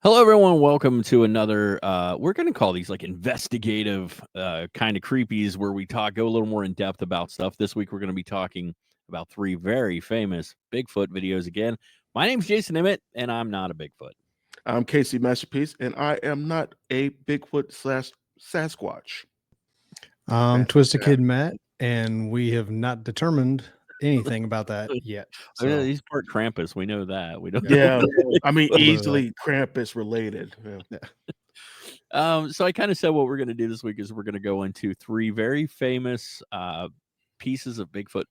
Hello, everyone. Welcome to another. We're going to call these like investigative kind of creepies, where we go a little more in depth about stuff. This week, we're going to be talking about three very famous Bigfoot videos again. My name's Jason Emmett, and I'm not a Bigfoot. I'm Casey Masterpiece, and I am not a Bigfoot / Sasquatch. Twisted Kid Matt, and we have not determined anything about that yet. So. I mean, he's part Krampus. We know that. We don't. Yeah, I mean, easily Krampus related. Yeah. So I kind of said what we're going to do this week is we're going to go into three very famous pieces of Bigfoot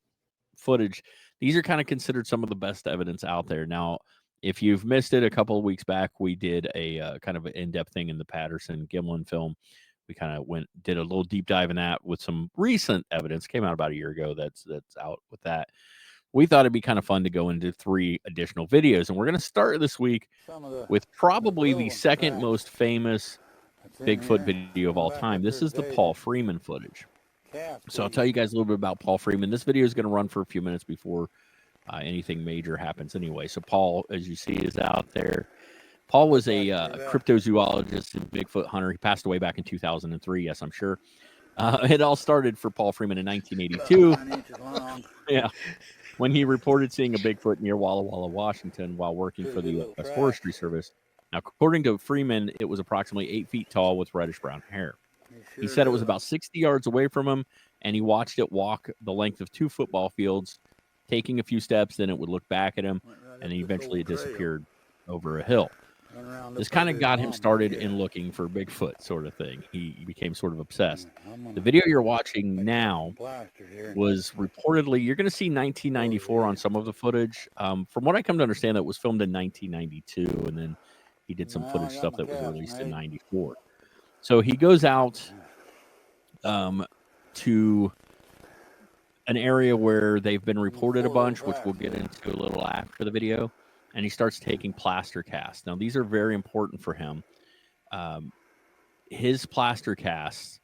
footage. These are kind of considered some of the best evidence out there. Now, if you've missed it, a couple of weeks back, we did a kind of an in-depth thing in the Patterson Gimlin film. We kind of did a little deep dive in that with some recent evidence. Came out about a year ago. That's out with that. We thought it'd be kind of fun to go into three additional videos, and we're going to start this week with probably the second most famous Bigfoot video of all time. This is the Paul Freeman footage. So I'll tell you guys a little bit about Paul Freeman. This video is going to run for a few minutes before anything major happens anyway. So Paul, as you see, is out there. Paul was a cryptozoologist and Bigfoot hunter. He passed away back in 2003. Yes, I'm sure. It all started for Paul Freeman in 1982. Yeah, when he reported seeing a Bigfoot near Walla Walla, Washington, while working for the U.S. Forestry Service. Now, according to Freeman, it was approximately 8 feet tall with reddish-brown hair. He said it was about 60 yards away from him, and he watched it walk the length of 2 football fields, taking a few steps, then it would look back at him, and then eventually it disappeared over a hill. This kind of got him started in looking for Bigfoot sort of thing. He became sort of obsessed. The video you're watching now was reportedly, you're going to see 1994 on some of the footage. From what I come to understand, that was filmed in 1992, and then he did some footage stuff that was released in 94. So he goes out to an area where they've been reported a bunch, which we'll get into a little after the video. And he starts taking plaster casts. Now, these are very important for him. His plaster casts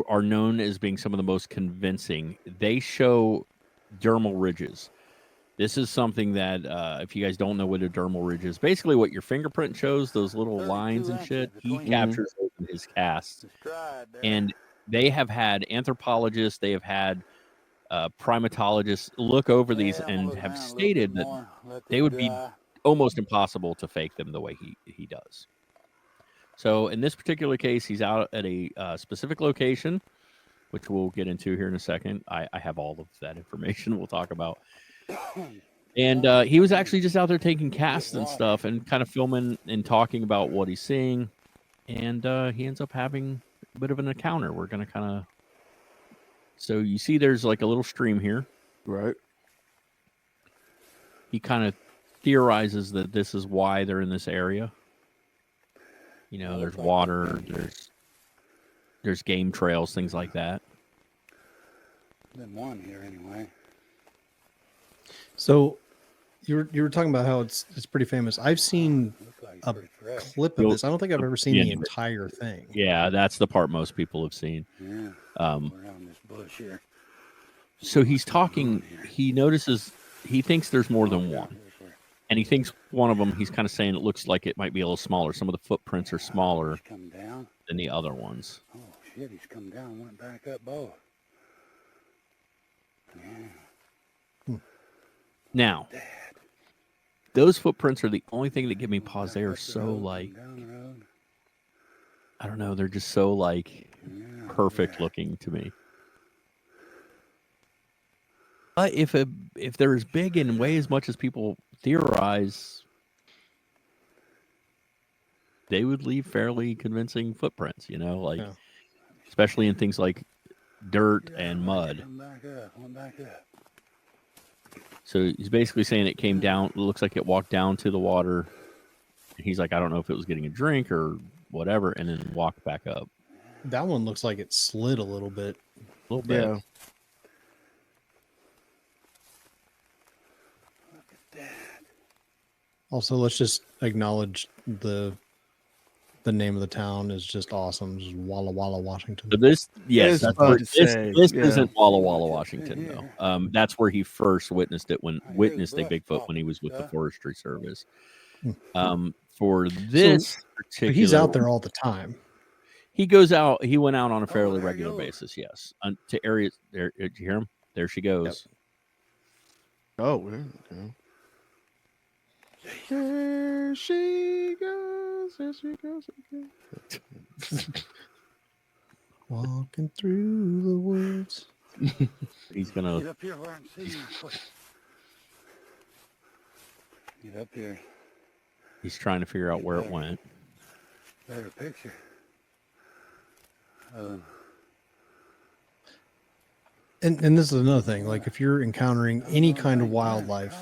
are known as being some of the most convincing. They show dermal ridges. This is something that, if you guys don't know what a dermal ridge is, basically what your fingerprint shows, those little lines and shit, he captures those in his casts. And they have had anthropologists, they have had primatologists look over these and have stated that they would be almost impossible to fake them the way he does. So in this particular case, he's out at a specific location, which we'll get into here in a second. I have all of that information we'll talk about. And he was actually just out there taking casts and stuff and kind of filming and talking about what he's seeing. And he ends up having a bit of an encounter. We're going to kind of... So you see there's like a little stream here. Right. He kind of theorizes that this is why they're in this area. You know, there's water, there's game trails, things like that. Been one here anyway. So you were talking about how it's pretty famous. I've seen a clip of this. I don't think I've ever seen the entire thing. Yeah, that's the part most people have seen. Yeah. Around this bush here. So he's talking. He notices. He thinks there's more than one, and he thinks one of them. He's kind of saying it looks like it might be a little smaller. Some of the footprints are smaller than the other ones. Oh shit! He's come down, and went back up both. Yeah. Now, those footprints are the only thing that give me pause. They are so like, I don't know. They're just so like perfect looking to me. But if they're as big and weigh as much as people theorize, they would leave fairly convincing footprints, you know, like especially in things like dirt and mud. Went back up. So he's basically saying it came down. It looks like it walked down to the water. He's like, I don't know if it was getting a drink or whatever, and then walked back up. That one looks like it slid a little bit. A little bit. Yeah. Look at that. Also, let's just acknowledge the name of the town is just awesome. Just Walla Walla, Washington. So this, yes, this yeah. isn't Walla Walla, Washington, though. That's where he first witnessed a Bigfoot when he was with the Forestry Service. for this particular, He's out there all the time. He goes out. He went out on a fairly there he regular goes. basis. Yes, to areas. There, did you hear him? There she goes. Oh, yeah. Okay. There she goes. There she goes. Okay. Walking through the woods. He's gonna. Get up here where I can see you. Quick. Get up here. He's trying to figure out where it went. Better picture. And this is another thing. Like if you're encountering any kind of wildlife,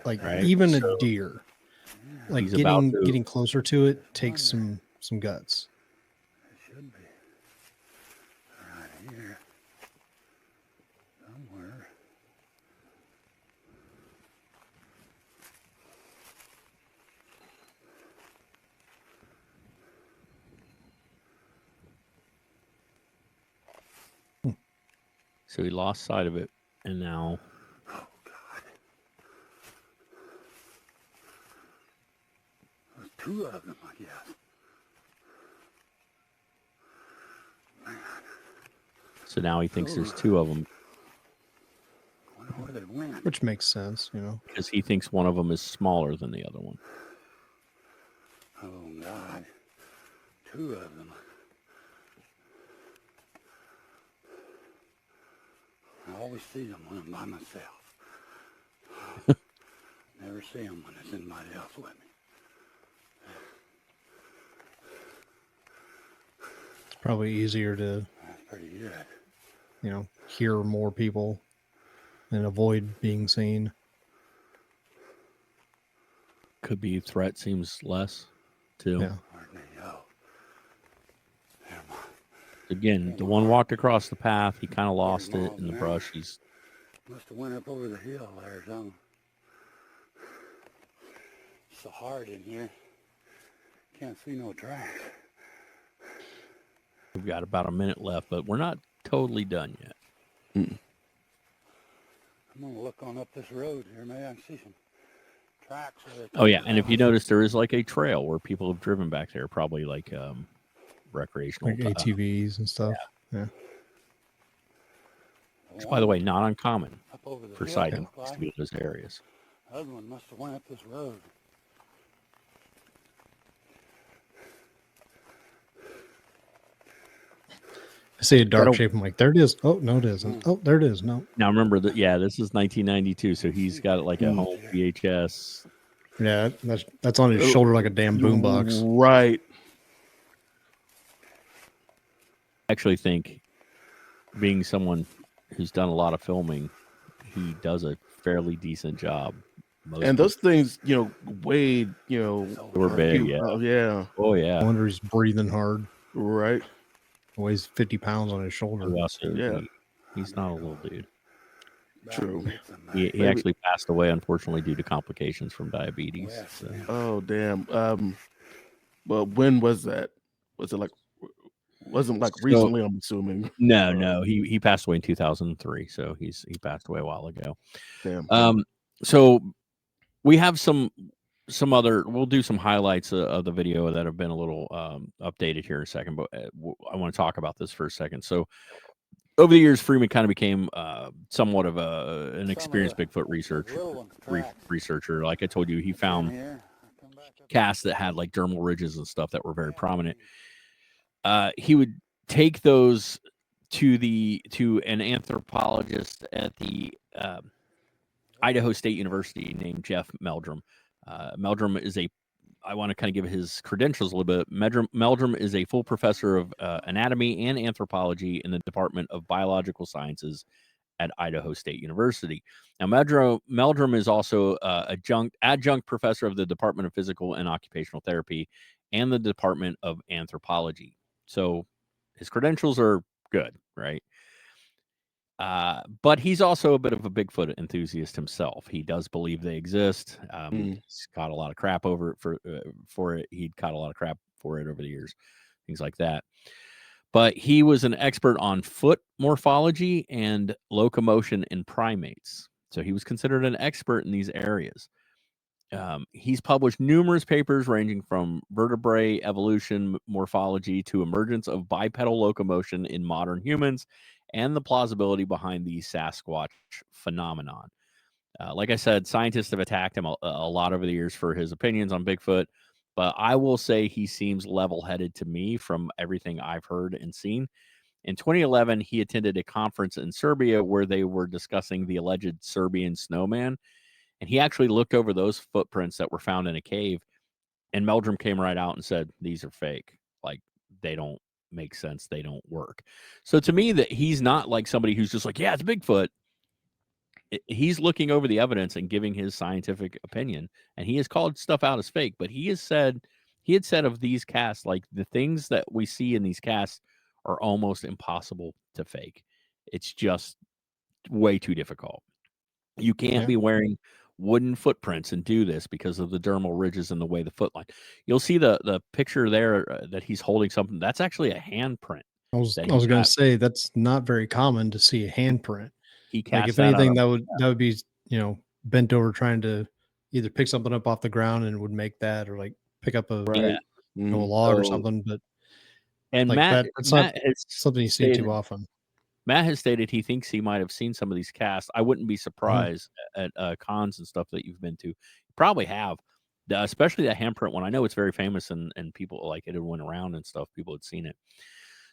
like Right. even So, a deer, like he's about to- getting closer to it takes some guts. It should be right here somewhere. So he lost sight of it, and now Oh God! There's two of them, I guess. Man, so now he thinks there's two of them I wonder where they went. Which makes sense, you know. because he thinks one of them is smaller than the other one. Oh God! Two of them. I always see them when I'm by myself. Never see them when there's anybody else with me. It's probably easier to, That's pretty good. you know, hear more people and avoid being seen. Could be threat seems less, too. Yeah. Where'd they go? There, Mom. Again, the one walked across the path. He kind of lost it in the brush. He's Must have went up over the hill there or something. It's so hard in here. Can't see no tracks. we've got about a minute left, but we're not totally done yet. I'm gonna look on up this road here. Maybe I can see some tracks. Oh yeah, and if you notice, there is like a trail where people have driven back there, probably like recreational. Like ATVs and stuff. Yeah. Which, by the way, not uncommon up over the for hill, sightings looks to be in like. those areas. The other one must have went up this road. I see a dark That'll- shape. I'm like, there it is. Oh, no, it isn't. Oh, there it is. No. Now remember that, yeah, this is 1992, so he's got like a home VHS. Yeah, that's on his shoulder like a damn boombox. Right. I actually think, being someone who's done a lot of filming, he does a fairly decent job. And those things, weighed, They were big, yeah. Oh, yeah. Oh I yeah. wonder he's breathing hard. Right. Weighs 50 pounds on his shoulder. Who else? Yeah. He's not a little dude. True. He Maybe- actually passed away, unfortunately, due to complications from diabetes. Yes. So. Oh, damn. Well, when was that? Was it wasn't like So- recently, I'm assuming. No, he passed away in 2003, so he passed away a while ago. Damn. So we have some other. We'll do some highlights of the video that have been a little updated here in a second, but I want to talk about this for a second. So over the years, Freeman kind of became somewhat of an experienced Bigfoot researcher. Like I told you, he found casts that had like dermal ridges and stuff that were very prominent. He would take those to an anthropologist at the Idaho State University named Jeff Meldrum. Meldrum is I want to kind of give his credentials a little bit. Meldrum is a full professor of anatomy and anthropology in the Department of Biological Sciences at Idaho State University. Now, Meldrum is also adjunct professor of the Department of Physical and Occupational Therapy and the Department of Anthropology. So his credentials are good, right? But he's also a bit of a Bigfoot enthusiast himself. He does believe they exist. He's caught a lot of crap over it for it. He'd caught a lot of crap for it over the years, things like that. But he was an expert on foot morphology and locomotion in primates. So he was considered an expert in these areas. He's published numerous papers ranging from vertebrae evolution, morphology to emergence of bipedal locomotion in modern humans and the plausibility behind the Sasquatch phenomenon. Like I said, scientists have attacked him a lot over the years for his opinions on Bigfoot, but I will say he seems level-headed to me from everything I've heard and seen. In 2011, he attended a conference in Serbia where they were discussing the alleged Serbian snowman, and he actually looked over those footprints that were found in a cave, and Meldrum came right out and said, these are fake. Like, they don't make sense. They don't work. So to me, that he's not like somebody who's just like, yeah, it's Bigfoot. He's looking over the evidence and giving his scientific opinion, and he has called stuff out as fake, but he had said of these casts, like the things that we see in these casts are almost impossible to fake. It's just way too difficult. You can't be wearing wooden footprints and do this because of the dermal ridges and the way the foot line. You'll see the picture there that he's holding something. That's actually a handprint. I was going to say that's not very common to see a handprint. He Like cast if that anything, out. that would be bent over trying to either pick something up off the ground and would make that, or like pick up a Right. a log or So- something. But And like that's not has something you see too often. Matt has stated he thinks he might have seen some of these casts. I wouldn't be surprised at cons and stuff that you've been to. You probably have, especially that handprint one. I know it's very famous and people like it went around and stuff. People had seen it.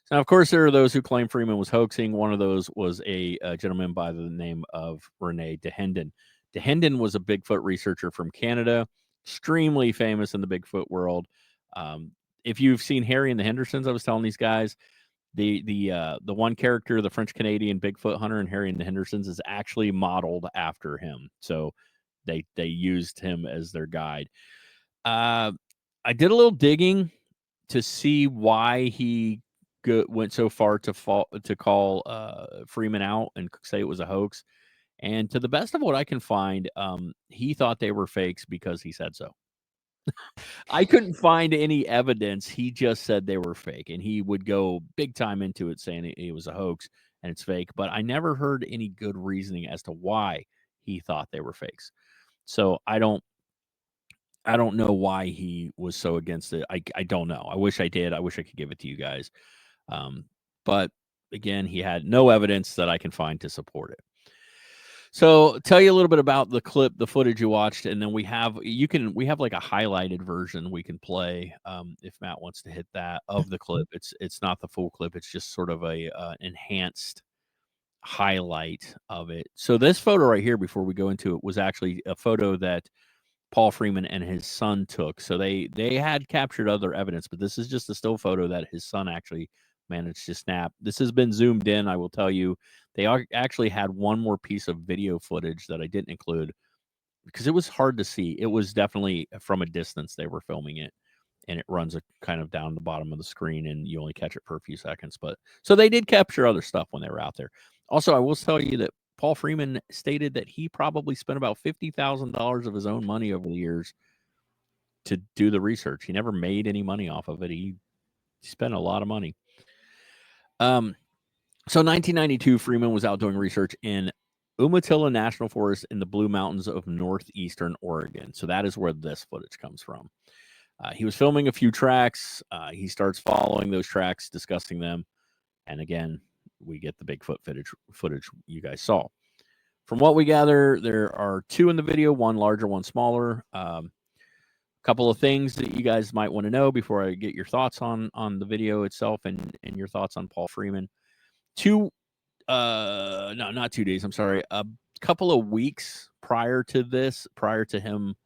So, of course, there are those who claim Freeman was hoaxing. One of those was a gentleman by the name of Rene DeHenden. DeHenden was a Bigfoot researcher from Canada, extremely famous in the Bigfoot world. If you've seen Harry and the Hendersons, I was telling these guys, the one character, the French Canadian Bigfoot hunter in Harry and the Hendersons, is actually modeled after him. So they used him as their guide. I did a little digging to see why he went so far to call Freeman out and say it was a hoax. And to the best of what I can find, he thought they were fakes because he said so. I couldn't find any evidence. He just said they were fake, and he would go big time into it, saying it was a hoax and it's fake. But I never heard any good reasoning as to why he thought they were fakes. So I don't know why he was so against it. I don't know. I wish I did. I wish I could give it to you guys. But again, he had no evidence that I can find to support it. So tell you a little bit about the footage you watched, and then we have like a highlighted version we can play if Matt wants to hit that of the clip. It's not the full clip. It's just sort of a enhanced highlight of it. So this photo right here, before we go into it, was actually a photo that Paul Freeman and his son took. So they had captured other evidence, but this is just a still photo that his son actually managed to snap. This has been zoomed in. I will tell you, they actually had one more piece of video footage that I didn't include because it was hard to see. It was definitely from a distance they were filming it, and it runs kind of down the bottom of the screen, and you only catch it for a few seconds. But so they did capture other stuff when they were out there. Also, I will tell you that Paul Freeman stated that he probably spent about $50,000 of his own money over the years to do the research. He never made any money off of it. He spent a lot of money. So 1992, Freeman was out doing research in Umatilla National Forest in the Blue Mountains of northeastern Oregon. So that is where this footage comes from. He was filming a few tracks. He starts following those tracks, discussing them. And again, we get the Bigfoot footage you guys saw. From what we gather, there are two in the video, one larger, one smaller. Couple of things that you guys might want to know before I get your thoughts on the video itself and your thoughts on Paul Freeman. Not 2 days, I'm sorry. A couple of weeks prior to him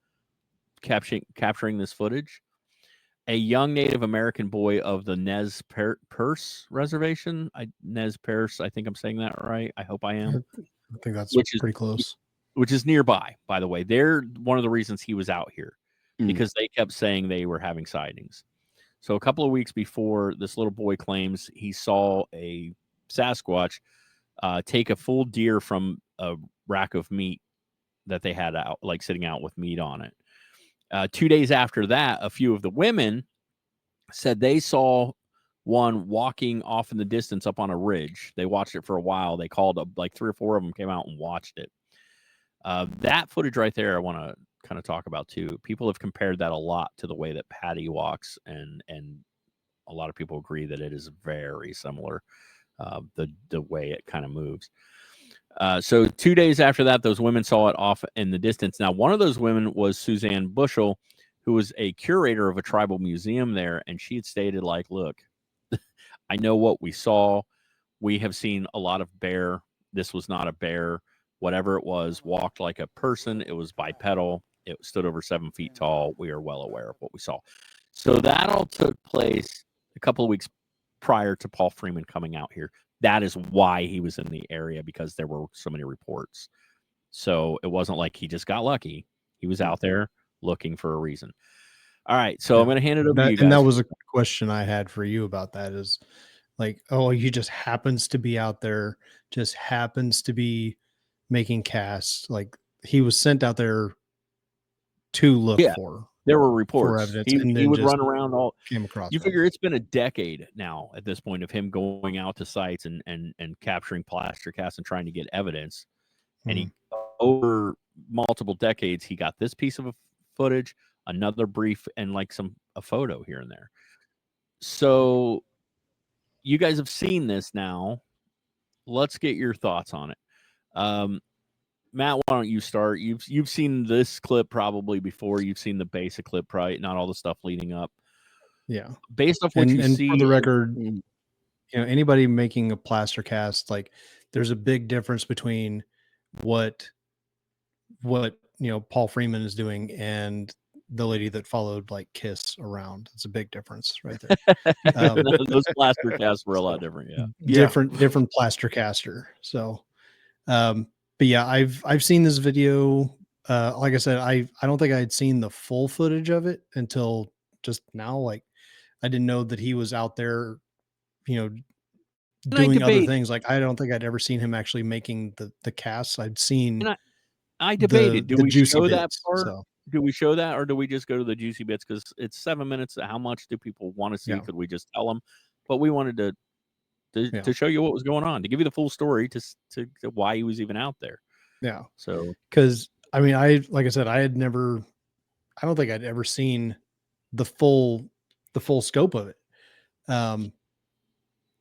capturing this footage, a young Native American boy of the Nez Perce Reservation. Nez Perce, I think I'm saying that right. I hope I am. I think that's pretty close. Which is nearby, by the way. They're one of the reasons he was out here, because they kept saying they were having sightings. So a couple of weeks before, this little boy claims he saw a Sasquatch take a full deer from a rack of meat that they had out, like sitting out with meat on it. 2 days after that, a few of the women said they saw one walking off in the distance up on a ridge. They watched it for a while. They called up, like 3 or 4 of them came out and watched it. That footage right there, I want to kind of talk about too. People have compared that a lot to the way that Patty walks, and a lot of people agree that it is very similar. The way it kind of moves. So 2 days after that, those women saw it off in the distance. Now, one of those women was Suzanne Bushel, who was a curator of a tribal museum there, and she had stated, like, look, I know what we saw. We have seen a lot of bear. This was not a bear. Whatever it was, walked like a person. It was bipedal. It stood over 7 feet tall. We are well aware of what we saw. So that all took place a couple of weeks prior to Paul Freeman coming out here. That is why he was in the area, because there were so many reports. So it wasn't like he just got lucky. He was out there looking for a reason. All right, so I'm going to hand it over to you guys. And that was a question I had for you about that, is like, oh, he just happens to be out there, just happens to be making casts. Like, he was sent out there to look for. There were reports. Evidence, He and then would just run around all. came across. You figure it's been a decade now at this point of him going out to sites and capturing plaster casts and trying to get evidence. And he, over multiple decades, he got this piece of footage, another brief, and like a photo here and there. So you guys have seen this now. Let's get your thoughts on it. Matt, why don't you start? You've seen this clip probably before. You've seen the basic clip, right? Not all the stuff leading up. Yeah. Based off what you see, for the record, anybody making a plaster cast, like, there's a big difference between what Paul Freeman is doing and the lady that followed like Kiss around. It's a big difference right there. Those plaster casts were a lot different. Yeah. Different plaster caster. So, but yeah, I've seen this video. Like I said, I don't think I had seen the full footage of it until just now. Like, I didn't know that he was out there, doing other things. Like, I don't think I'd ever seen him actually making the casts. I'd seen. And I debated. Do we show that part? So. Do we show that, or do we just go to the juicy bits? Because it's 7 minutes. How much do people want to see? Yeah. Could we just tell them? But we wanted to show you what was going on, to give you the full story, to why he was even out there. Yeah. So, because I mean, like I said, I don't think I'd ever seen the full scope of it.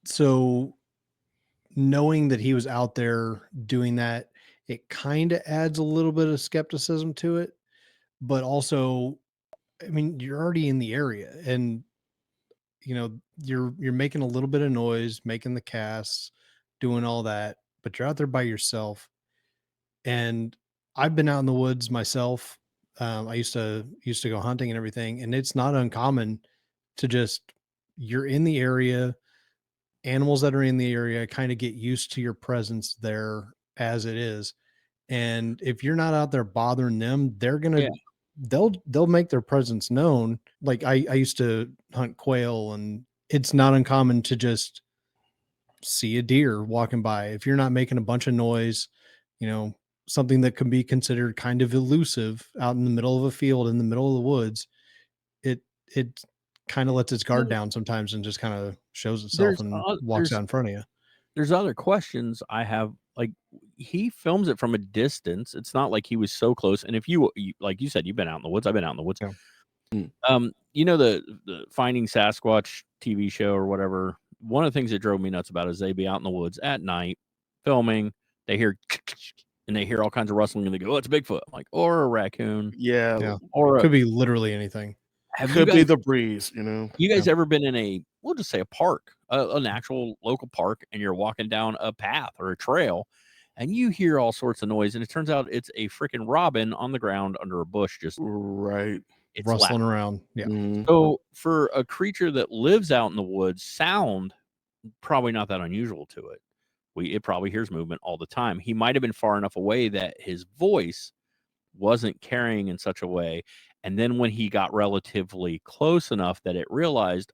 So knowing that he was out there doing that, it kind of adds a little bit of skepticism to it, but also, I mean, you're already in the area, and you're making a little bit of noise, making the casts, doing all that, but you're out there by yourself. And I've been out in the woods myself. I used to go hunting and everything, and it's not uncommon to just, you're in the area, animals that are in the area kind of get used to your presence there as it is. And if you're not out there bothering them, they'll make their presence known. Like, I used to hunt quail, and it's not uncommon to just see a deer walking by. If you're not making a bunch of noise, something that can be considered kind of elusive out in the middle of a field, in the middle of the woods, it kind of lets its guard down sometimes and just kind of shows itself and walks out in front of you. There's other questions I have. Like, he films it from a distance. It's not like he was so close. And if you like you said, you've been out in the woods. I've been out in the woods. Yeah. The Finding Sasquatch TV show or whatever. One of the things that drove me nuts about it is they'd be out in the woods at night filming. They hear and they hear all kinds of rustling, and they go, "Oh, it's a Bigfoot!" I'm like, or a raccoon. Yeah. Or it could be literally anything. Could be the breeze, You guys ever been in we'll just say a park, an actual local park, and you're walking down a path or a trail, and you hear all sorts of noise, and it turns out it's a freaking robin on the ground under a bush, just right, it's rustling loud. around. Yeah. Mm-hmm. So for a creature that lives out in the woods, sound probably not that unusual to it. It probably hears movement all the time. He might have been far enough away that his voice wasn't carrying in such a way. And then when he got relatively close enough that it realized,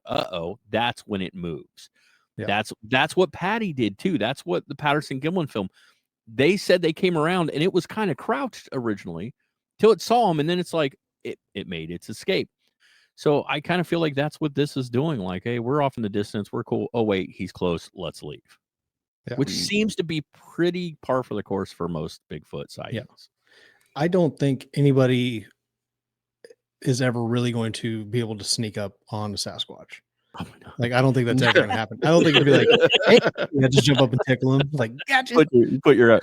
that's when it moves. Yeah. That's what Patty did too. That's what the Patterson-Gimlin film. They said they came around and it was kind of crouched originally till it saw him, and then it's like it made its escape. So I kind of feel like that's what this is doing. Like, hey, we're off in the distance. We're cool. Oh, wait, he's close. Let's leave. Yeah. Which seems to be pretty par for the course for most Bigfoot sightings. Yeah. I don't think anybody is ever really going to be able to sneak up on a Sasquatch. Oh my God. Like, I don't think that's ever going to happen. I don't think it'd be like, hey, yeah, just jump up and tickle him. Like, gotcha. Put your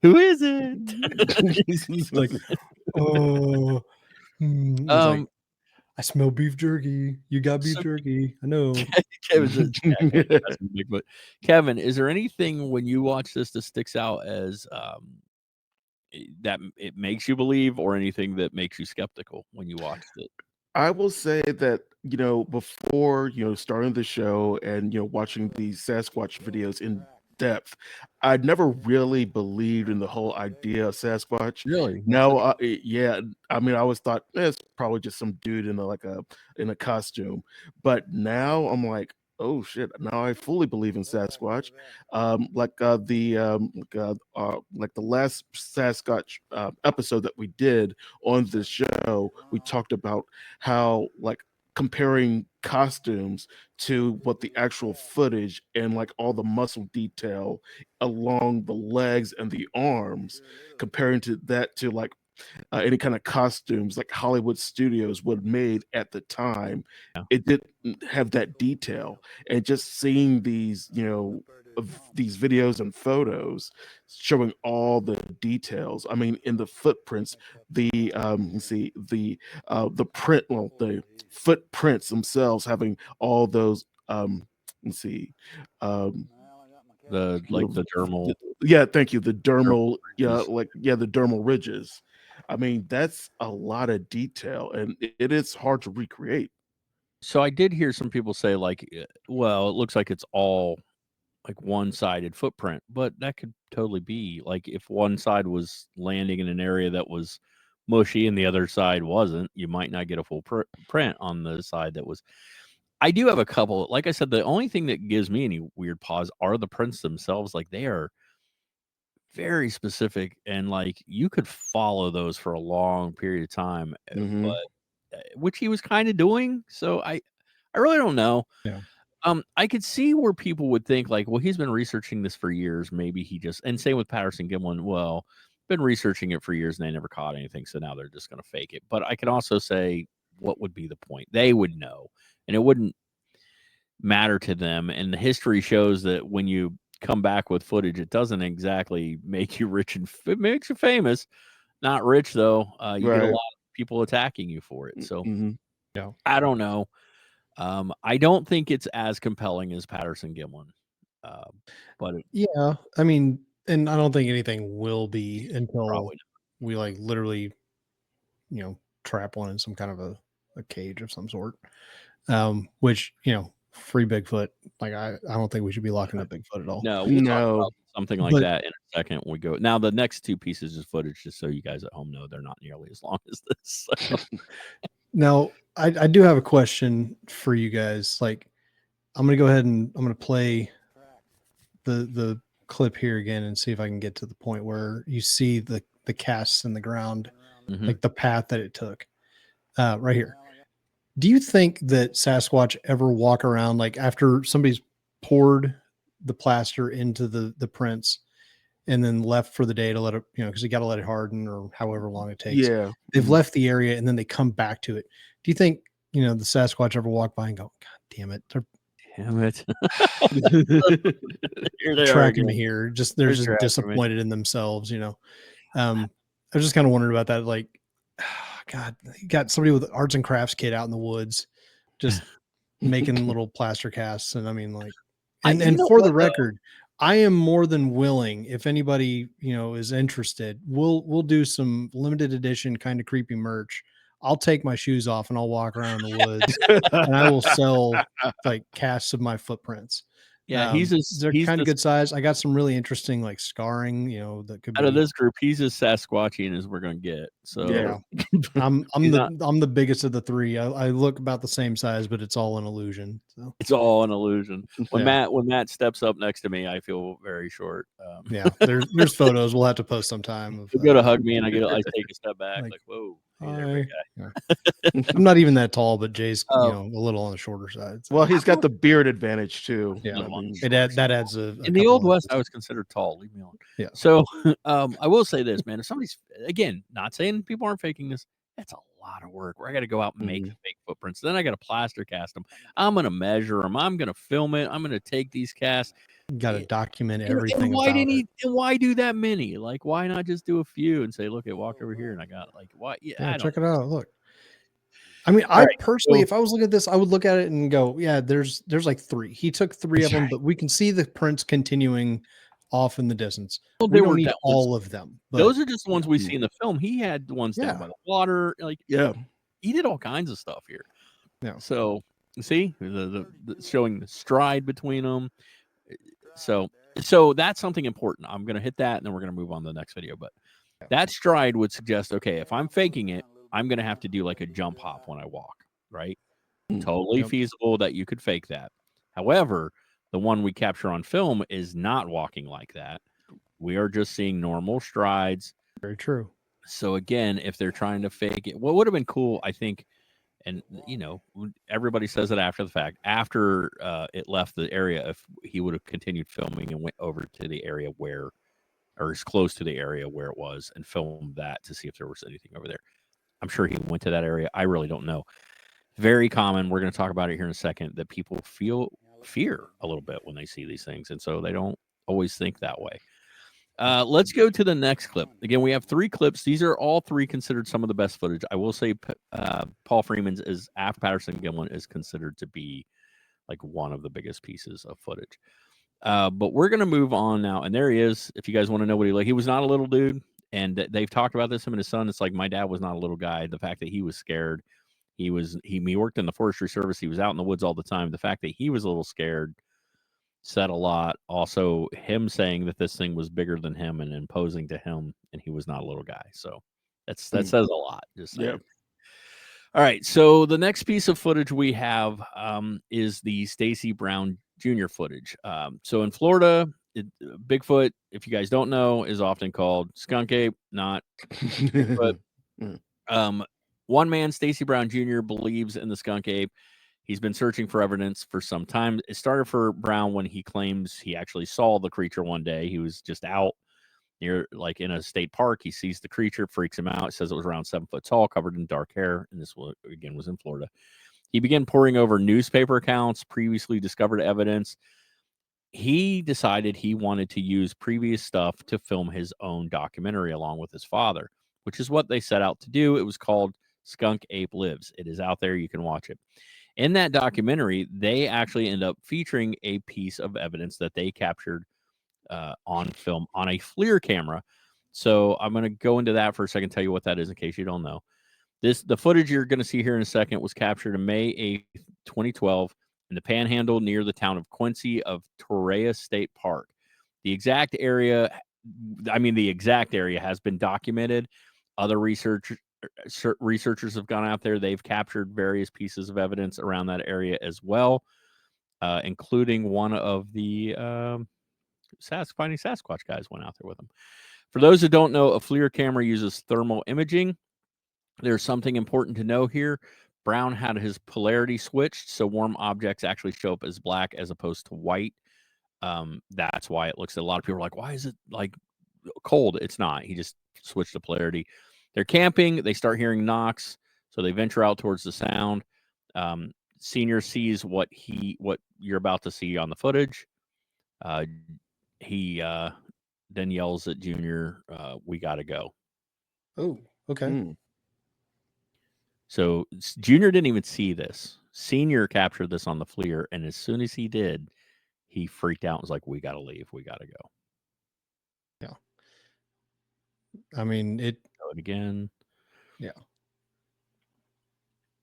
who is it? Like, oh, it's like, I smell beef jerky. You got beef So- jerky. I know. Kevin says, yeah, that's Bigfoot. Kevin, is there anything when you watch this that sticks out as that it makes you believe, or anything that makes you skeptical when you watched it? I will say that, before, starting the show and, watching these Sasquatch videos in depth, I'd never really believed in the whole idea of Sasquatch. Really? No, yeah, I mean, I always thought it's probably just some dude in a costume, but now I'm like, oh shit! Now I fully believe in Sasquatch. Like the last Sasquatch episode that we did on the show, we talked about how like comparing costumes to what the actual footage and like all the muscle detail along the legs and the arms, comparing to that to like any kind of costumes like Hollywood studios would have made at the time. Yeah. It didn't have that detail. And just seeing these, of these videos and photos showing all the details. I mean, in the footprints, the the print, well, the footprints themselves having all those let's see, um The dermal. yeah, thank you. The dermal, ridges. the dermal ridges. I mean, that's a lot of detail, and it is hard to recreate. So I did hear some people say like, well, it looks like it's all like one-sided footprint, but that could totally be like if one side was landing in an area that was mushy and the other side wasn't, you might not get a full print on the side that was. I do have a couple. Like I said, the only thing that gives me any weird pause are the prints themselves. Like they are very specific, and like you could follow those for a long period of time, Mhm. but which he was kind of doing. So I really don't know. Yeah. I could see where people would think like, well, he's been researching this for years. Maybe he just, and same with Patterson Gimlin. Well, been researching it for years and they never caught anything. So now they're just going to fake it. But I can also say, what would be the point? They would know, and it wouldn't matter to them. And the history shows that when you come back with footage, it doesn't exactly make you rich, and it makes you famous. Not rich though. You get a Right. lot of people attacking you for it. So Mhm. I don't know. I don't think it's as compelling as Patterson Gimlin, but Yeah. I mean, and I don't think anything will be until probably we like literally, trap one in some kind of a cage of some sort. Which, free Bigfoot. Like I don't think we should be locking up Bigfoot at all. no. We'll talk No. about something like But- that in a second. When we go now. The next two pieces of footage, just so you guys at home know, they're not nearly as long as this. So. Now, I do have a question for you guys. Like, I'm gonna go ahead and I'm gonna play the clip here again and see if I can get to the point where you see the casts in the ground, Mhm. like the path that it took. Right here. Do you think that Sasquatch ever walk around like after somebody's poured the plaster into the prints and then left for the day to let it, because you got to let it harden or however long it takes. Yeah. They've Mhm. left the area and then they come back to it. Do you think, the Sasquatch ever walk by and go, God damn it, they're Damn it! Here they are tracking me again. here. They're just tracking me. disappointed in themselves, I was just kind of wondering about that. Like, God, you got somebody with arts and crafts kit out in the woods, just making little plaster casts. And I mean, like, and You know for the what, though? record, I am more than willing, if anybody, is interested, we'll do some limited edition kind of creepy merch. I'll take my shoes off and I'll walk around in the woods and I will sell like casts of my footprints. Yeah, They're he's kind of this, good size. I got some really interesting like scarring, that could out of be. this group. He's as Sasquatchian as we're gonna get. So Yeah. I'm He's I'm the biggest of the three. I look about the same size, but it's all an illusion. So it's all an illusion. When Yeah. Matt steps up next to me, I feel very short. yeah, there's photos we'll have to post sometime. Of, He'll go to hug me, and I take a step back, like, like whoa, hey there, big hi. guy. Yeah. I'm not even that tall, but Jay's Oh. a little on the shorter side. So. Well, he's got the beard advantage too. Yeah. I mean, that adds a In the couple Old of- West, I was considered tall. Leave me alone. Yeah. So I will say this, man. If somebody's, again, not saying people aren't faking this, that's a lot of work. Where I got to go out and make the fake footprints. Then I got to plaster cast them. I'm going to measure them. I'm going to film it. I'm going to take these casts. Got to document And everything why about didn't it. he? And why do that many? Like, why not just do a few and say, look, I walked over here and I got like, why? Yeah, Yeah, I check don't. it out. Look. I mean, All right, personally, so- if I was looking at this, I would look at it and go, yeah, there's like 3. He took 3 of them, but we can see the prints continuing off in the distance. Well, We they don't were need downwards. all of them. But Those are just the ones we see in the film. He had the ones down Yeah. by the water. Like, Yeah. he did all kinds of stuff here. Yeah. So, see, the showing the stride between them. So that's something important. I'm going to hit that, and then we're going to move on to the next video. But that stride would suggest, okay, if I'm faking it, I'm going to have to do like a jump hop when I walk, right? Totally feasible that you could fake that. However, the one we capture on film is not walking like that. We are just seeing normal strides. Very true. So again, if they're trying to fake it, what would have been cool, I think, and you know, everybody says it after the fact, after it left the area, if he would have continued filming and went over to the area where, or as close to the area where it was, and filmed that to see if there was anything over there. I'm sure he went to that area. I really don't know. Very common. We're going to talk about it here in a second, that people feel fear a little bit when they see these things, and so they don't always think that way. Let's go to the next clip. Again, we have 3 clips. These are all 3 considered some of the best footage. I will say Paul Freeman's is after Patterson Gimlin is considered to be like one of the biggest pieces of footage. But we're going to move on now. And there he is. If you guys want to know what he was not a little dude. And they've talked about this, him and his son. It's like, my dad was not a little guy. The fact that he was scared, he worked in the forestry service. He was out in the woods all the time. The fact that he was a little scared said a lot. Also, him saying that this thing was bigger than him and imposing to him, and he was not a little guy. So that says a lot. Just saying. Yeah. All right. So the next piece of footage we have is the Stacy Brown Jr. footage. So in Florida, Bigfoot, if you guys don't know, is often called skunk ape, not Bigfoot. One man, Stacy Brown Jr., believes in the skunk ape. He's been searching for evidence for some time. It started for Brown when he claims he actually saw the creature one day. He was just out near, like in a state park. He sees the creature, freaks him out. Says it was around 7 foot tall, covered in dark hair. And this again was in Florida. He began poring over newspaper accounts, previously discovered evidence. He decided he wanted to use previous stuff to film his own documentary along with his father, which is what they set out to do. It was called Skunk Ape Lives. It is out there. You can watch it. In that documentary, they actually end up featuring a piece of evidence that they captured on film on a FLIR camera. So I'm going to go into that for a second, tell you what that is in case you don't know. The footage you're going to see here in a second was captured in May 8th, 2012 in the Panhandle near the town of Quincy of Torreya State Park. The exact area has been documented. Other researchers have gone out there. They've captured various pieces of evidence around that area as well, including one of the Finding Sasquatch guys went out there with them. For those who don't know, a FLIR camera uses thermal imaging. There's something important to know here. Brown had his polarity switched, so warm objects actually show up as black as opposed to white. That's why it looks, a lot of people are like, why is it like cold? It's not. He just switched the polarity. They're camping. They start hearing knocks, so they venture out towards the sound. Senior sees what you're about to see on the footage. He then yells at Junior, we got to go. Oh, okay. So Junior didn't even see this. Senior captured this on the FLIR, and as soon as he did, he freaked out and was like, we got to leave. We got to go. Yeah. I mean, Go it again. Yeah.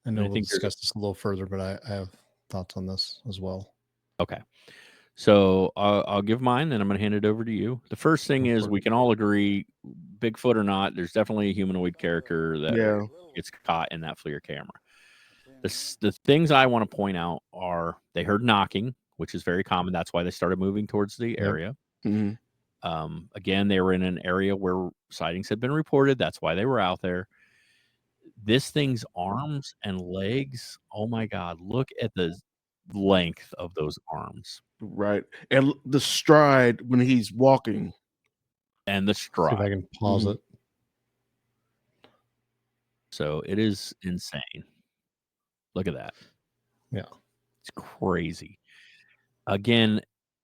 I know we'll discuss this a little further, but I have thoughts on this as well. Okay. So I'll give mine, then I'm going to hand it over to you. The first thing is, we can all agree, Bigfoot or not, there's definitely a humanoid character that gets caught in that FLIR camera. The things I want to point out are, they heard knocking, which is very common. That's why they started moving towards the area. Again, they were in an area where sightings had been reported. That's why they were out there. This thing's arms and legs, oh my God, look at the length of those arms. Right. And the stride when he's walking. And the stride. See if I can pause it. So it is insane. Look at that. Yeah. It's crazy. Again,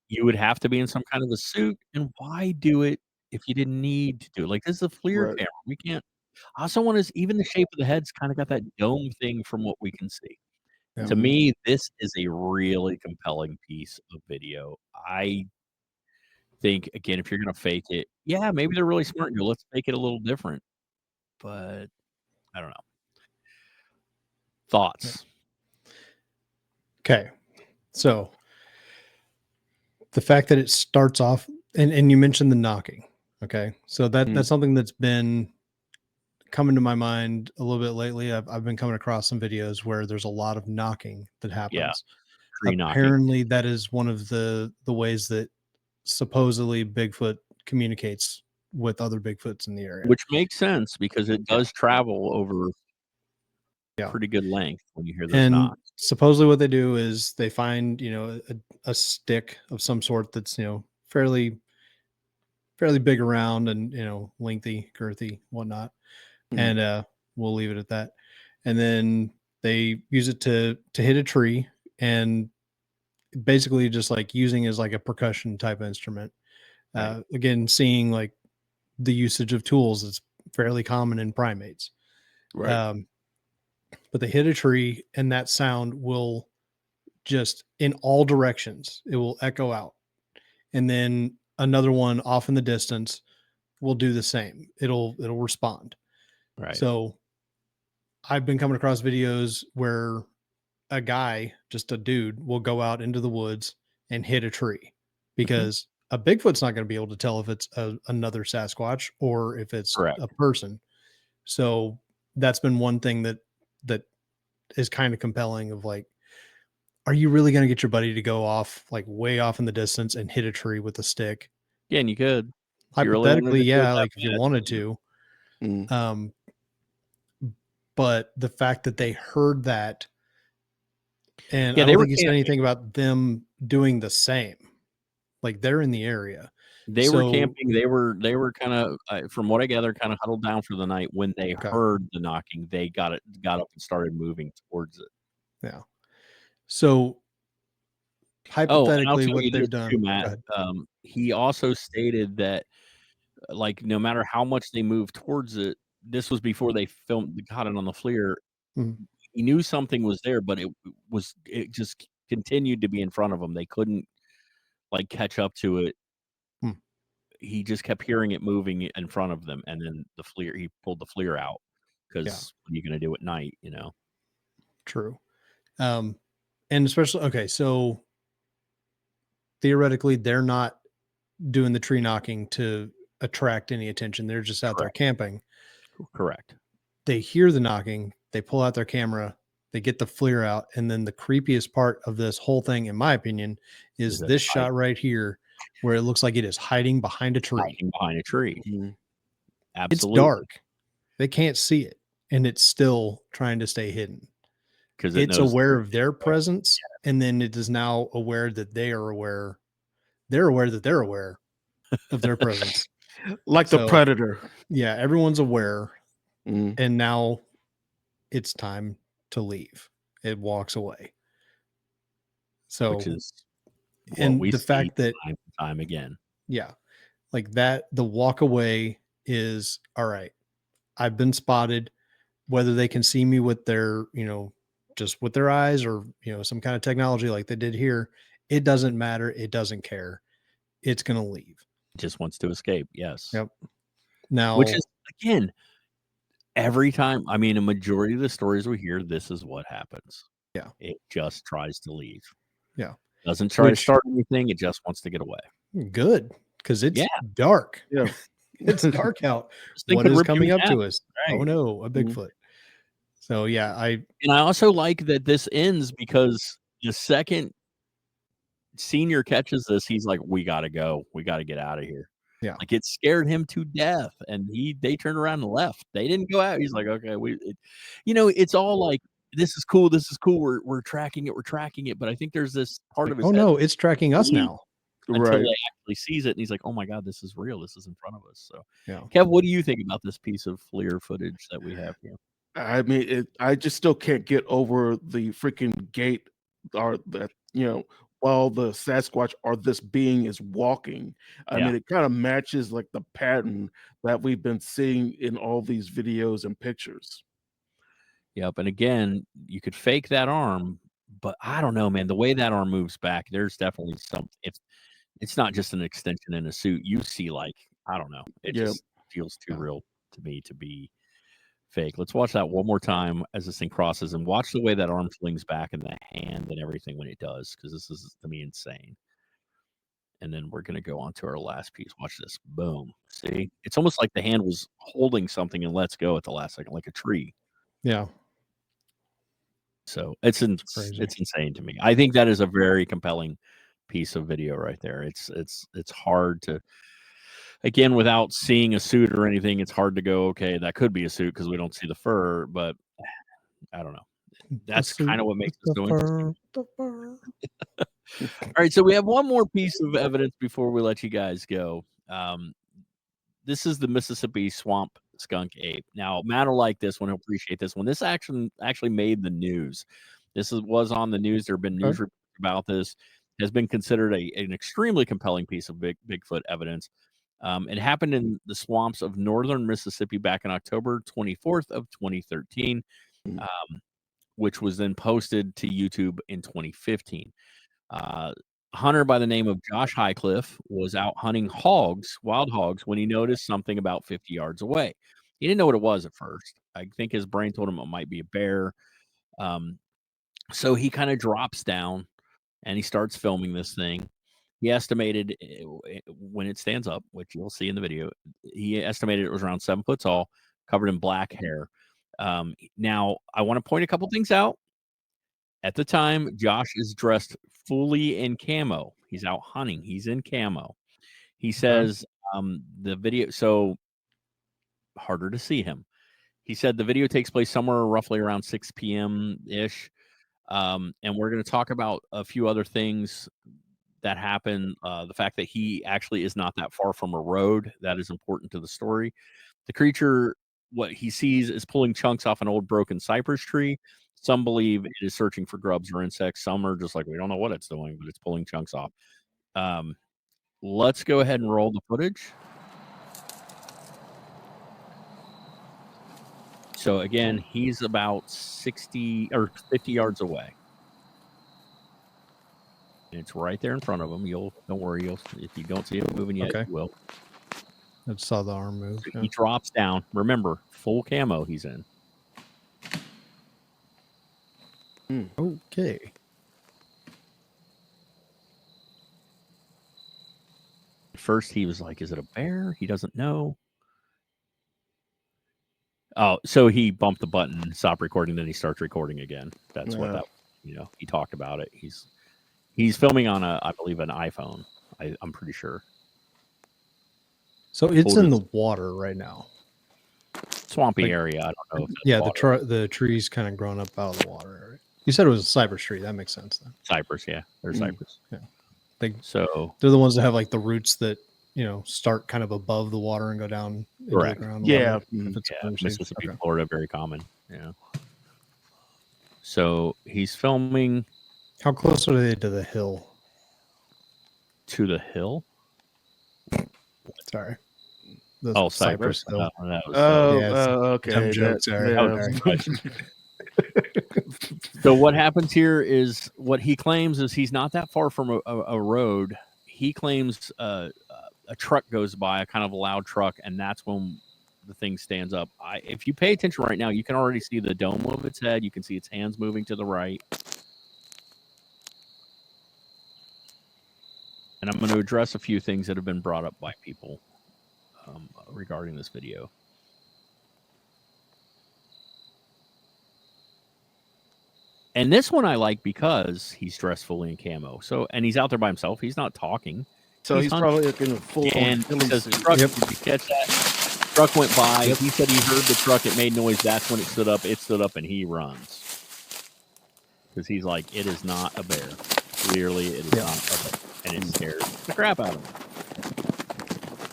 you would have to be in some kind of a suit, and why do it if you didn't need to do it? Like, this is a FLIR Right. camera. We can't. I also want to even the shape of the head's kind of got that dome thing from what we can see. Yeah. To me, this is a really compelling piece of video. I think, again, if you're going to fake it, yeah, maybe they're really smart and go, let's make it a little different. But I don't know. Thoughts? Okay. So the fact that it starts off, and you mentioned the knocking. Okay. So that's something that's been coming to my mind a little bit lately. I've been coming across some videos where there's a lot of knocking that happens. Tree knocking. Apparently that is one of the ways that supposedly Bigfoot communicates with other Bigfoots in the area. Which makes sense because it does travel over pretty good length when you hear those And knocks. supposedly what they do is they find, a stick of some sort that's, fairly big around and, lengthy, girthy, whatnot. And we'll leave it at that. And then they use it to hit a tree, and basically just like using as like a percussion type instrument. Right. Again, seeing like the usage of tools is fairly common in primates. Right. But they hit a tree, and that sound will just in all directions, it will echo out. And then another one off in the distance will do the same. It'll respond. Right. So I've been coming across videos where a guy, just a dude, will go out into the woods and hit a tree because a Bigfoot's not going to be able to tell if it's another Sasquatch or if it's Correct. a person. So that's been one thing that is kind of compelling of like, are you really going to get your buddy to go off like way off in the distance and hit a tree with a stick? Yeah, and you could. If you really wanted Hypothetically, to do it yeah, that like if you bad. wanted to. But the fact that they heard that, and Yeah, I they don't were think you said camping. anything about them doing the same. Like they're in the area. They were So- camping. They were kind of, from what I gather, kind of huddled down for the night. When they Okay. heard the knocking, they got up and started moving towards it. Yeah. So Oh, and I'll hypothetically, tell what you they've this done. too, Go Matt. ahead. He also stated that, like, no matter how much they moved towards it, this was before they caught it on the FLIR. Mhm. He knew something was there, but it just continued to be in front of them. They couldn't like catch up to it. Hmm. He just kept hearing it moving in front of them, and then he pulled the FLIR out because what are you going to do at night, True. And especially, okay, so theoretically, they're not doing the tree knocking to attract any attention. They're just out there camping. Correct. They hear the knocking, they pull out their camera, they get the FLIR out, and then the creepiest part of this whole thing, in my opinion, is this shot right here, where it looks like it is hiding behind a tree. Hiding behind a tree. Absolutely. It's dark. They can't see it, and it's still trying to stay hidden. Because it's aware of their presence, and then it is now aware that they are aware. They're aware that they're aware of their presence. Like the predator. Yeah, everyone's aware. Mm. And now it's time to leave. It walks away. So, which is and the fact that time again, yeah, like that, the walk away is all right. I've been spotted, whether they can see me with their, just with their eyes or, some kind of technology like they did here. It doesn't matter. It doesn't care. It's going to leave. It just wants to escape. Yes. Yep. Now, which is, again, every time, I mean, a majority of the stories we hear, this is what happens. Yeah. It just tries to leave. Yeah. Doesn't try to start anything. It just wants to get away. Good. Because it's dark. Yeah. It's dark out. What is coming up to us? Right. Oh no, a Bigfoot. So yeah, I also like that this ends because the second Senior catches this, he's like, "We gotta go. We gotta get out of here." Yeah. Like it scared him to death, and they turned around and left. They didn't go out. He's like, "Okay, it's all like this is cool. This is cool. We're tracking it. We're tracking it." But I think there's this part of his oh head no, it's tracking us now. until they actually sees it, and he's like, "Oh my god, this is real. This is in front of us." So, yeah. Kev, what do you think about this piece of FLIR footage that we have here? I mean, I just still can't get over the freaking gate, or that, while the Sasquatch or this being is walking. I Yeah. mean, it kind of matches like the pattern that we've been seeing in all these videos and pictures. Yep. And again, you could fake that arm, but I don't know, man. The way that arm moves back, there's definitely something. It's not just an extension in a suit. You see, like, I don't know. It Yeah. just feels too real to me to be fake. Let's watch that one more time as this thing crosses, and watch the way that arm flings back in the hand and everything when it does, because this is, to me, insane. And then we're going to go on to our last piece. Watch this. Boom. See? It's almost like the hand was holding something and lets go at the last second, like a tree. Yeah. So it's crazy. insane to me. I think that is a very compelling piece of video right there. It's hard to, again, without seeing a suit or anything, it's hard to go, okay, that could be a suit because we don't see the fur, but I don't know. That's kind of what makes it so interesting. All right, so we have one more piece of evidence before we let you guys go. This is the Mississippi swamp skunk ape. Now, Matt will like this one. He'll appreciate this one. This actually made the news. This was on the news. There have been news reports about this. It has been considered an extremely compelling piece of Bigfoot evidence. It happened in the swamps of northern Mississippi back in October 24th of 2013, which was then posted to YouTube in 2015. A hunter by the name of Josh Highcliffe was out hunting wild hogs, when he noticed something about 50 yards away. He didn't know what it was at first. I think his brain told him it might be a bear. So he kind of drops down and he starts filming this thing. He estimated, when it stands up, which you'll see in the video, he estimated it was around 7 foot tall, covered in black hair. Now, I want to point a couple things out. At the time, Josh is dressed fully in camo. He's out hunting. He's in camo. He says the video, so harder to see him. He said the video takes place somewhere roughly around 6 p.m.-ish. And we're going to talk about a few other things that happen. The fact that he actually is not that far from a road, that is important to the story. The creature, what he sees, is pulling chunks off an old broken cypress tree. Some believe it is searching for grubs or insects. Some are just like, we don't know what it's doing, but it's pulling chunks off. Let's go ahead and roll the footage. So again, he's about 60 or 50 yards away. And it's right there in front of him. Don't worry. If you don't see it moving yet, you will. I just saw the arm move. So he drops down. Remember, full camo he's in. Okay. First, he was like, is it a bear? He doesn't know. Oh, so he bumped the button and stopped recording. Then he starts recording again. That's what that, he talked about it. He's filming on I believe an iPhone. I'm pretty sure. So it's in the water right now. Swampy area. I don't know. The trees kind of grown up out of the water. Right? You said it was a cypress tree. That makes sense then. Cypress, yeah. They're cypress. Yeah. They're the ones that have like the roots that, start kind of above the water and go down into the ground. Yeah. Mississippi, Florida, very common. Yeah. So he's filming. How close are they to the hill? To the hill? Sorry. Cypress Hill. Okay. So what happens here is, what he claims is he's not that far from a road. He claims a truck goes by, a kind of a loud truck, and that's when the thing stands up. If you pay attention right now, you can already see the dome of its head. You can see its hands moving to the right. And I'm going to address a few things that have been brought up by people regarding this video. And this one I like because he's dressed fully in camo. And he's out there by himself. He's not talking. So he's probably looking full. And he says, truck, did you catch that? Truck went by. He said he heard the truck. It made noise. That's when it stood up. It stood up and he runs. Because he's like, it is not a bear. Clearly, it is not a bear. And it scares the crap out of him.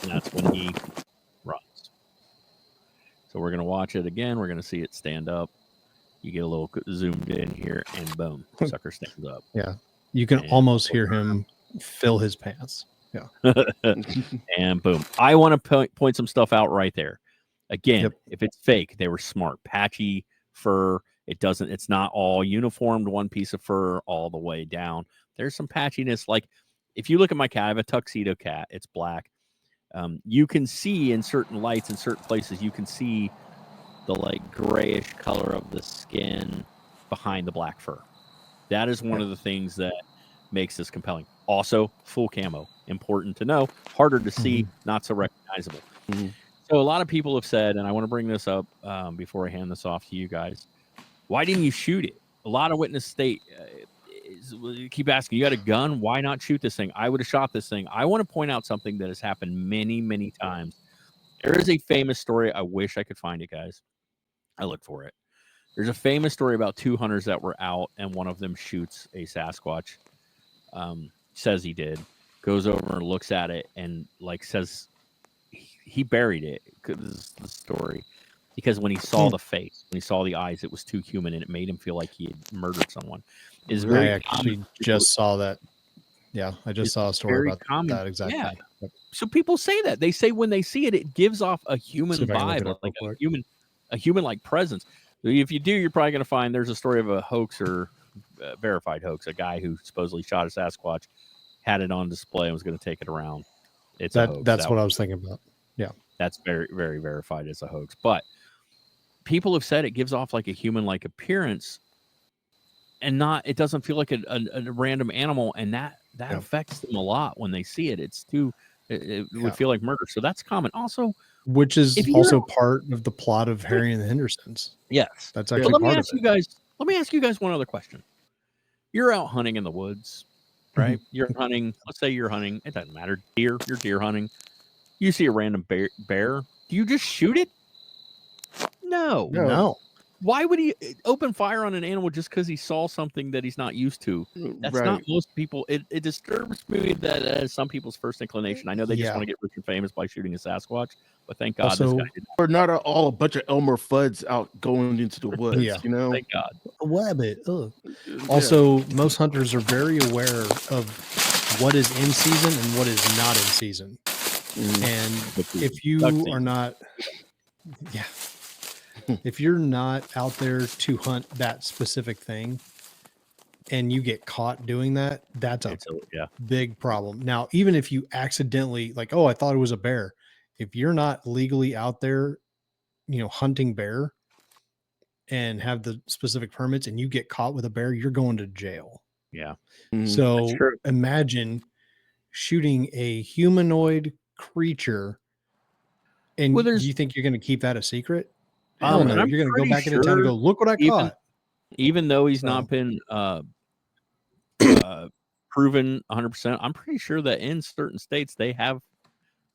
And that's when he runs. So we're going to watch it again. We're going to see it stand up. You get a little zoomed in here, and boom, sucker stands up. Yeah. You can And almost hear him fill his pants. Yeah. And boom. I want to point some stuff out right there. Again, Yep. if it's fake, they were smart. Patchy fur. It's not all uniformed, one piece of fur all the way down. There's some patchiness. Like if you look at my cat, I have a tuxedo cat. It's black. You can see in certain lights in certain places, you can see the like grayish color of the skin behind the black fur. That is one of the things that makes this compelling. Also, full camo. Important to know. Harder to see, not so recognizable. So a lot of people have said, and I want to bring this up before I hand this off to you guys. Why didn't you shoot it? A lot of witness state keep asking, you got a gun? Why not shoot this thing? I would have shot this thing. I want to point out something that has happened many, many times. There is a famous story. I wish I could find it, guys. I looked for it. There's a famous story about 2 hunters that were out, and one of them shoots a Sasquatch. Says he did. Goes over and looks at it and like says he buried it. This is the story. Because when he saw the face, when he saw the eyes, it was too human, and it made him feel like he had murdered someone. Is very I actually just saw that. Yeah, I just saw a story about that exactly. Yeah. Yep. So people say that. They say when they see it, it gives off a human vibe, like a human-like presence. So if you do, you're probably going to find there's a story of a hoaxer, verified hoax, a guy who supposedly shot a Sasquatch, had it on display, and was going to take it around. It's a hoax. That's what I was thinking about. Yeah, that's very, very verified as a hoax. But people have said it gives off like a human-like appearance, and it doesn't feel like a random animal, and that affects them a lot when they see it. It's too, it would feel like murder. So that's common. Also, which is also part of the plot of Harry and the Hendersons. Yes, that's actually part of it. Let me ask you guys one other question. You're out hunting in the woods, right? You're hunting. Let's say you're hunting. It doesn't matter. Deer. You're deer hunting. You see a random bear. Do you just shoot it? No. Why would he open fire on an animal just because he saw something that he's not used to? That's not most people. It disturbs me that some people's first inclination. I know they just want to get rich and famous by shooting a Sasquatch, but thank God this guy didn't. We're not all a bunch of Elmer Fuds out going into the woods, you know? Thank God. A wabbit. Also, most hunters are very aware of what is in season and what is not in season. And if you are not... Yeah. If you're not out there to hunt that specific thing and you get caught doing that, that's a big problem. Now, even if you accidentally I thought it was a bear. If you're not legally out there, hunting bear and have the specific permits and you get caught with a bear, you're going to jail. Yeah. So imagine shooting a humanoid creature. And do you think you're going to keep that a secret? Hell no, you're going to go back into town and go, look what I caught. Even though he's not been proven 100%, I'm pretty sure that in certain states they have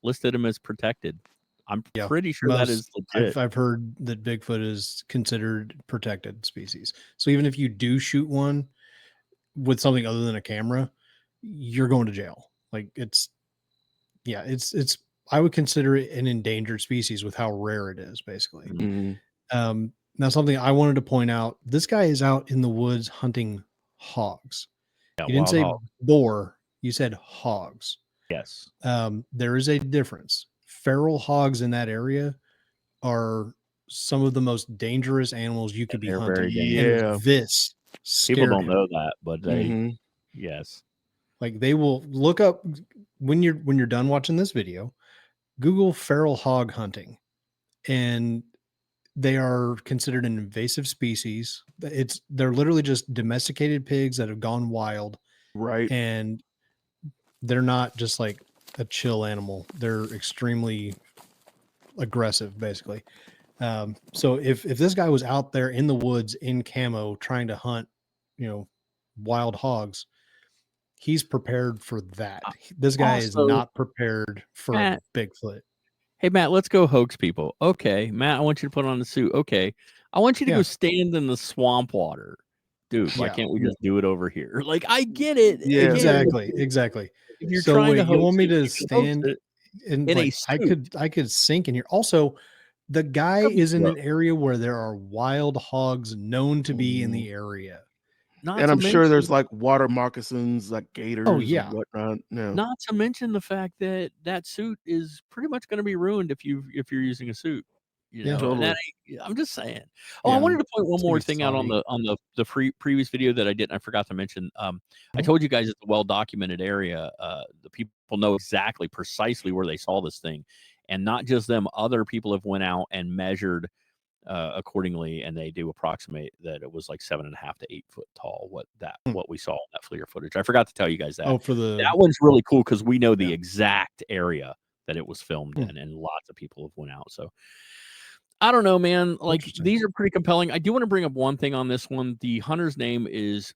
listed him as protected. I'm pretty sure that is legit. I've heard that Bigfoot is considered protected species. So even if you do shoot one with something other than a camera, you're going to jail. It's I would consider it an endangered species with how rare it is, basically. Now, something I wanted to point out, this guy is out in the woods hunting hogs. You didn't say boar, you said hogs. Yes. There is a difference. Feral hogs in that area are some of the most dangerous animals you could be hunting. This people don't know that, but they, yes. They will look up when you're done watching this video, Google feral hog hunting, and they are considered an invasive species. They're literally just domesticated pigs that have gone wild. Right. And they're not just like a chill animal. They're extremely aggressive, basically. So if this guy was out there in the woods in camo trying to hunt, wild hogs, he's prepared for that. This guy is not prepared for a Bigfoot. Hey, Matt, let's go hoax people. Okay, Matt, I want you to put on the suit. Okay, I want you to go stand in the swamp water. Dude, why can't we just do it over here? I get it. Yeah, exactly. If you're trying to hoax, you want me to stand in a suit. I could sink in here. Also, The guy Could be is in true. an area where there are wild hogs known to be in the area. Not And to I'm sure there's mention, like water moccasins, like gators Oh and yeah. whatnot. No. not to mention the fact that that suit is pretty much going to be ruined if you're using a suit. You Yeah. know, and that Totally. I'm just saying. Oh, I Yeah. wanted to point one It's gonna more be thing out on soggy. the previous video that I didn't. I forgot to mention. I Mhm. told you guys it's a well documented area. The people know exactly precisely where they saw this thing, and not just them. Other people have went out and measured accordingly, and they do approximate that it was like 7.5 to 8 foot tall. What we saw in that FLIR footage. I forgot to tell you guys that. Oh, for the That one's really cool because we know the Yeah. exact area that it was filmed Hmm. in, and lots of people have went out. So I don't know, man. Like Interesting. these are pretty compelling. I do want to bring up one thing on this one. The hunter's name is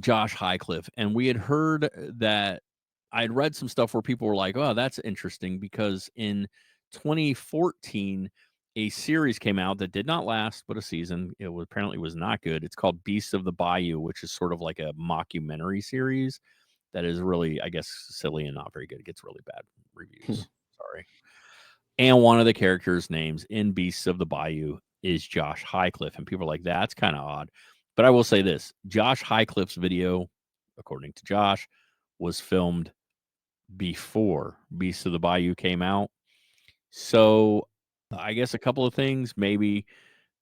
Josh Highcliffe, and we had heard that I had read some stuff where people were like, "Oh, that's interesting," because in 2014, a series came out that did not last but a season. It was apparently was not good. It's called Beasts of the Bayou, which is sort of like a mockumentary series that is really, I guess, silly and not very good. It gets really bad reviews. Sorry. And one of the characters' names in Beasts of the Bayou is Josh Highcliffe. And people are like, that's kind of odd. But I will say this Josh Highcliffe's video, according to Josh, was filmed before Beasts of the Bayou came out. So I guess a couple of things, maybe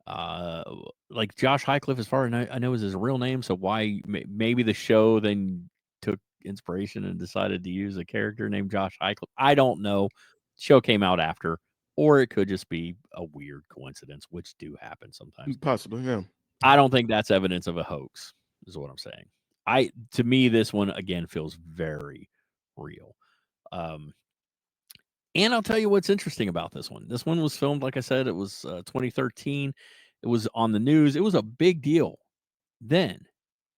uh like Josh Highcliffe, as far as I know, is his real name. So why maybe the show then took inspiration and decided to use a character named Josh Highcliffe. I don't know. Show came out after, or it could just be a weird coincidence, which do happen sometimes. Possibly. Yeah. I don't think that's evidence of a hoax, is what I'm saying. To me, this one again feels very real. And I'll tell you what's interesting about this one. This one was filmed, like I said, it was 2013. It was on the news. It was a big deal then.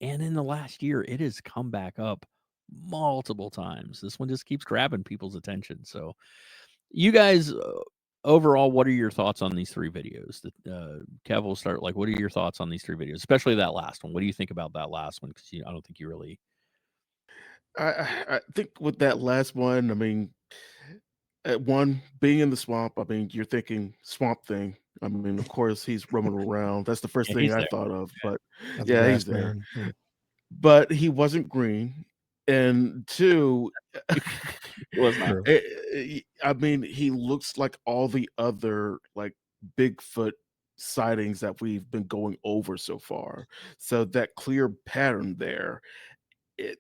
And in the last year, it has come back up multiple times. This one just keeps grabbing people's attention. So, you guys, overall, what are your thoughts on these three videos? Kev will start. Like, what are your thoughts on these three videos, especially that last one? What do you think about that last one? Because I don't think you really. I think with that last one, I mean, at one being in the swamp, I mean, you're thinking swamp thing. I mean, of course, he's roaming around. That's the first Yeah, thing he's I there. thought of. But That's a yeah, grass he's there. baron. Yeah. But he wasn't green. And two, It was not. True. I mean, he looks like all the other like Bigfoot sightings that we've been going over so far. So that clear pattern there, it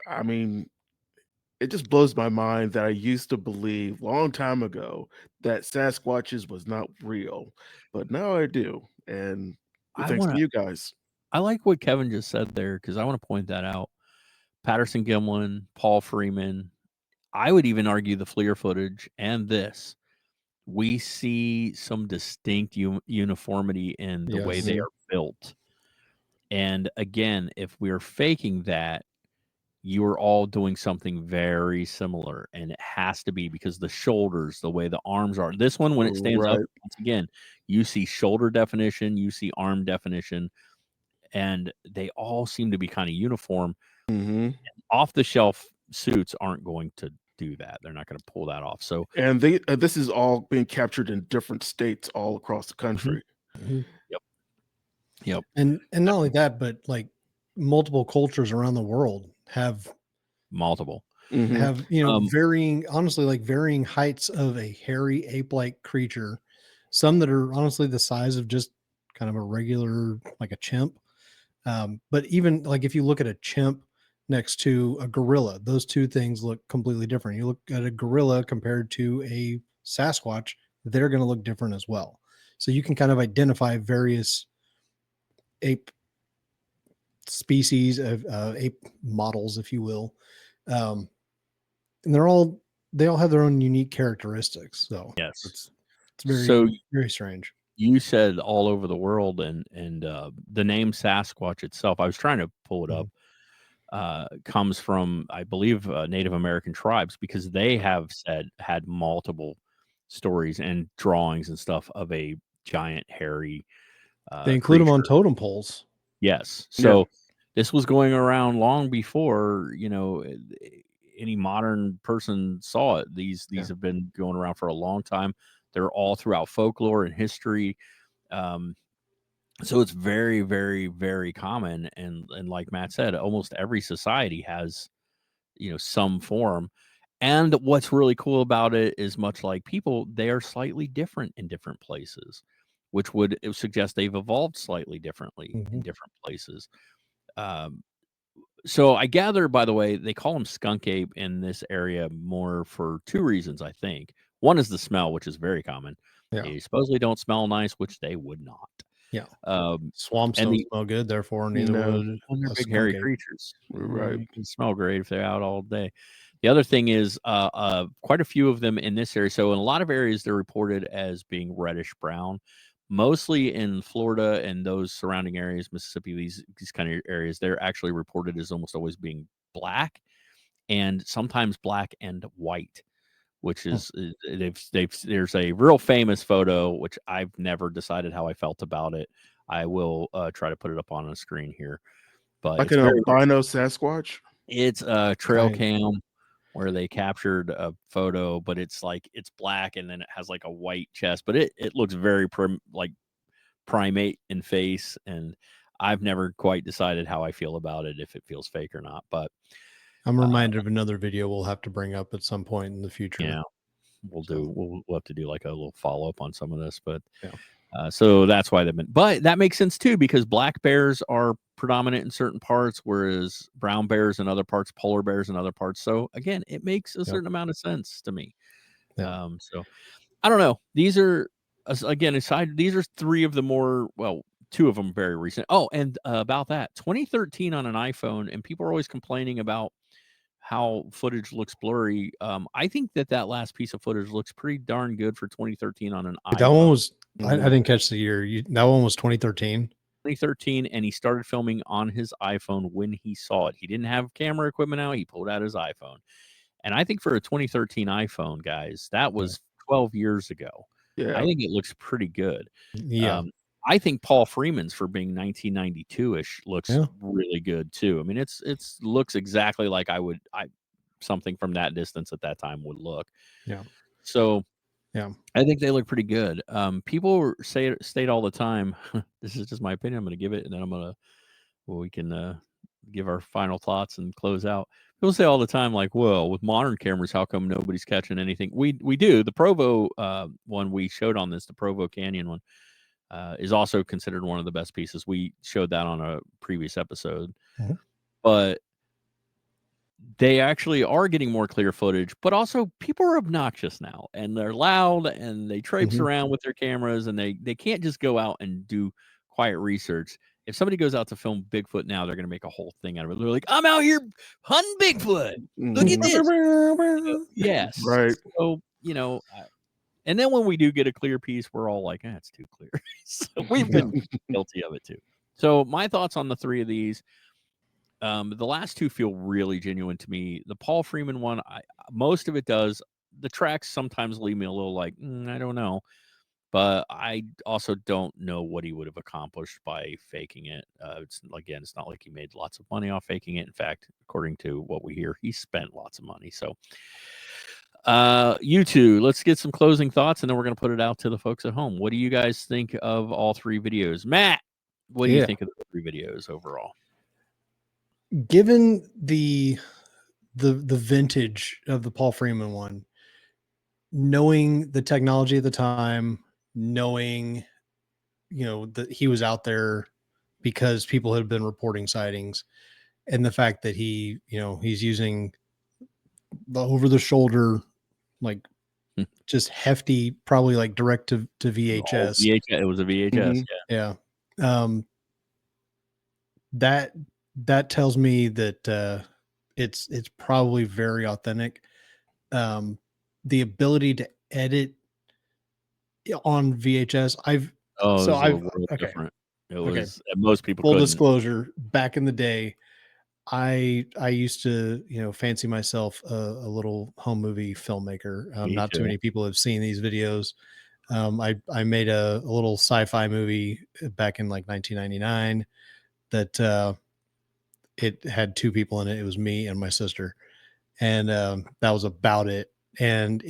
I mean, it just blows my mind that I used to believe long time ago that Sasquatches was not real, but now I do, and I thanks want to to. you guys. I like what Kevin just said there because I want to point that out. Patterson Gimlin, Paul Freeman. I would even argue the FLIR footage and this. We see some distinct uniformity in the way Yes. they are built. And again, if we're faking that, you're all doing something very similar. And it has to be because the shoulders, the way the arms are. This one, when it stands up, Right. once again, you see shoulder definition, you see arm definition, and they all seem to be kind of uniform. Mhm. Off the shelf suits aren't going to do that. They're not going to pull that off. So, And this is all being captured in different states all across the country. Mhm. yep. And not only that, but like multiple cultures around the world have Multiple. Mhm. varying, honestly, like varying heights of a hairy ape-like creature. Some that are honestly the size of just kind of a regular, like a chimp. But even like if you look at a chimp next to a gorilla, those two things look completely different. You look at a gorilla compared to a Sasquatch, they're going to look different as well. So you can kind of identify various ape species of ape models, if you will. And they all have their own unique characteristics. So Yes. it's very, So very strange. you said all over the world, and the name Sasquatch itself, I was trying to pull it up, comes from, I believe, Native American tribes because they have had multiple stories and drawings and stuff of a giant hairy They include them on creature. totem poles. Yes. Yeah. So this was going around long before, any modern person saw it. These have been going around for a long time. They're all throughout folklore and history. So it's very, very, very common. And like Matt said, almost every society has, some form. And what's really cool about it is, much like people, they are slightly different in different places, which would suggest they've evolved slightly differently in different places. So I gather, by the way, they call them skunk ape in this area more for two reasons, I think. One is the smell, which is very common. Yeah. They supposedly don't smell nice, which they would not. Yeah. Um, Swamps and don't the smell good, therefore neither No. would and they're a big skunk hairy ape. creatures. Right. You can smell great if they're out all day. The other thing is quite a few of them in this area. So in a lot of areas, they're reported as being reddish brown, mostly in Florida and those surrounding areas, Mississippi, these kind of areas. They're actually reported as almost always being black, and sometimes black and white, which is there's a real famous photo, which I've never decided how I felt about it. I will try to put it up on a screen here, but Like it's an very, albino Sasquatch. it's a trail Right. cam where they captured a photo, but it's black and then it has like a white chest, but it looks very like primate in face, and I've never quite decided how I feel about it, if it feels fake or not. But I'm reminded of another video we'll have to bring up at some point in the future. yeah, we'll have to do like a little follow up on some of this, but Yeah. so that's why they've been. But that makes sense too, because black bears are predominant in certain parts, whereas brown bears in other parts, polar bears in other parts. So again, it makes a certain amount of sense to me. Yeah. So I don't know. These are again these are three of the more, well, two of them very recent. Oh, and about that 2013 on an iPhone, and people are always complaining about how footage looks blurry. I think that last piece of footage looks pretty darn good for 2013 on an That iPhone. one was I didn't catch the year. That one was 2013. 2013, and he started filming on his iPhone when he saw it. He didn't have camera equipment out. He pulled out his iPhone. And I think for a 2013 iPhone, guys, that was 12 years ago. Yeah. I think it looks pretty good. Yeah. I think Paul Freeman's, for being 1992-ish, looks really good too. I mean, it's looks exactly like something from that distance at that time would look. Yeah. So yeah, I think they look pretty good. People state all the time, this is just my opinion, I'm going to give it, and then we can give our final thoughts and close out. People say all the time, like, well, with modern cameras, how come nobody's catching anything? We do. The Provo one we showed on this, the Provo Canyon one, is also considered one of the best pieces. We showed that on a previous episode. Mhm. But they actually are getting more clear footage, but also people are obnoxious now, and they're loud, and they traipse around with their cameras, and they can't just go out and do quiet research. If somebody goes out to film Bigfoot now, they're going to make a whole thing out of it. They're like, I'm out here hunting Bigfoot. Look at this. Yes. Right. So, and then when we do get a clear piece, we're all like, it's too clear. So we've been guilty of it too. So my thoughts on the three of these, the last two feel really genuine to me. The Paul Freeman one, most of it does. The tracks sometimes leave me a little like, I don't know. But I also don't know what he would have accomplished by faking it. It's not like he made lots of money off faking it. In fact, according to what we hear, he spent lots of money. So you two, let's get some closing thoughts, and then we're going to put it out to the folks at home. What do you guys think of all three videos? Matt, what do you think of the three videos overall? Given the vintage of the Paul Freeman one, knowing the technology at the time, knowing that he was out there because people had been reporting sightings, and the fact that he's using the over the shoulder, like just hefty, probably like direct to VHS. It was a VHS. Yeah. That tells me that it's probably very authentic. The ability to edit on VHS, different. It was most people. Full disclosure, back in the day, I used to fancy myself a little home movie filmmaker. Not too many people have seen these videos. I made a little sci-fi movie back in like 1999 that it had two people in it. It was me and my sister, and that was about it. And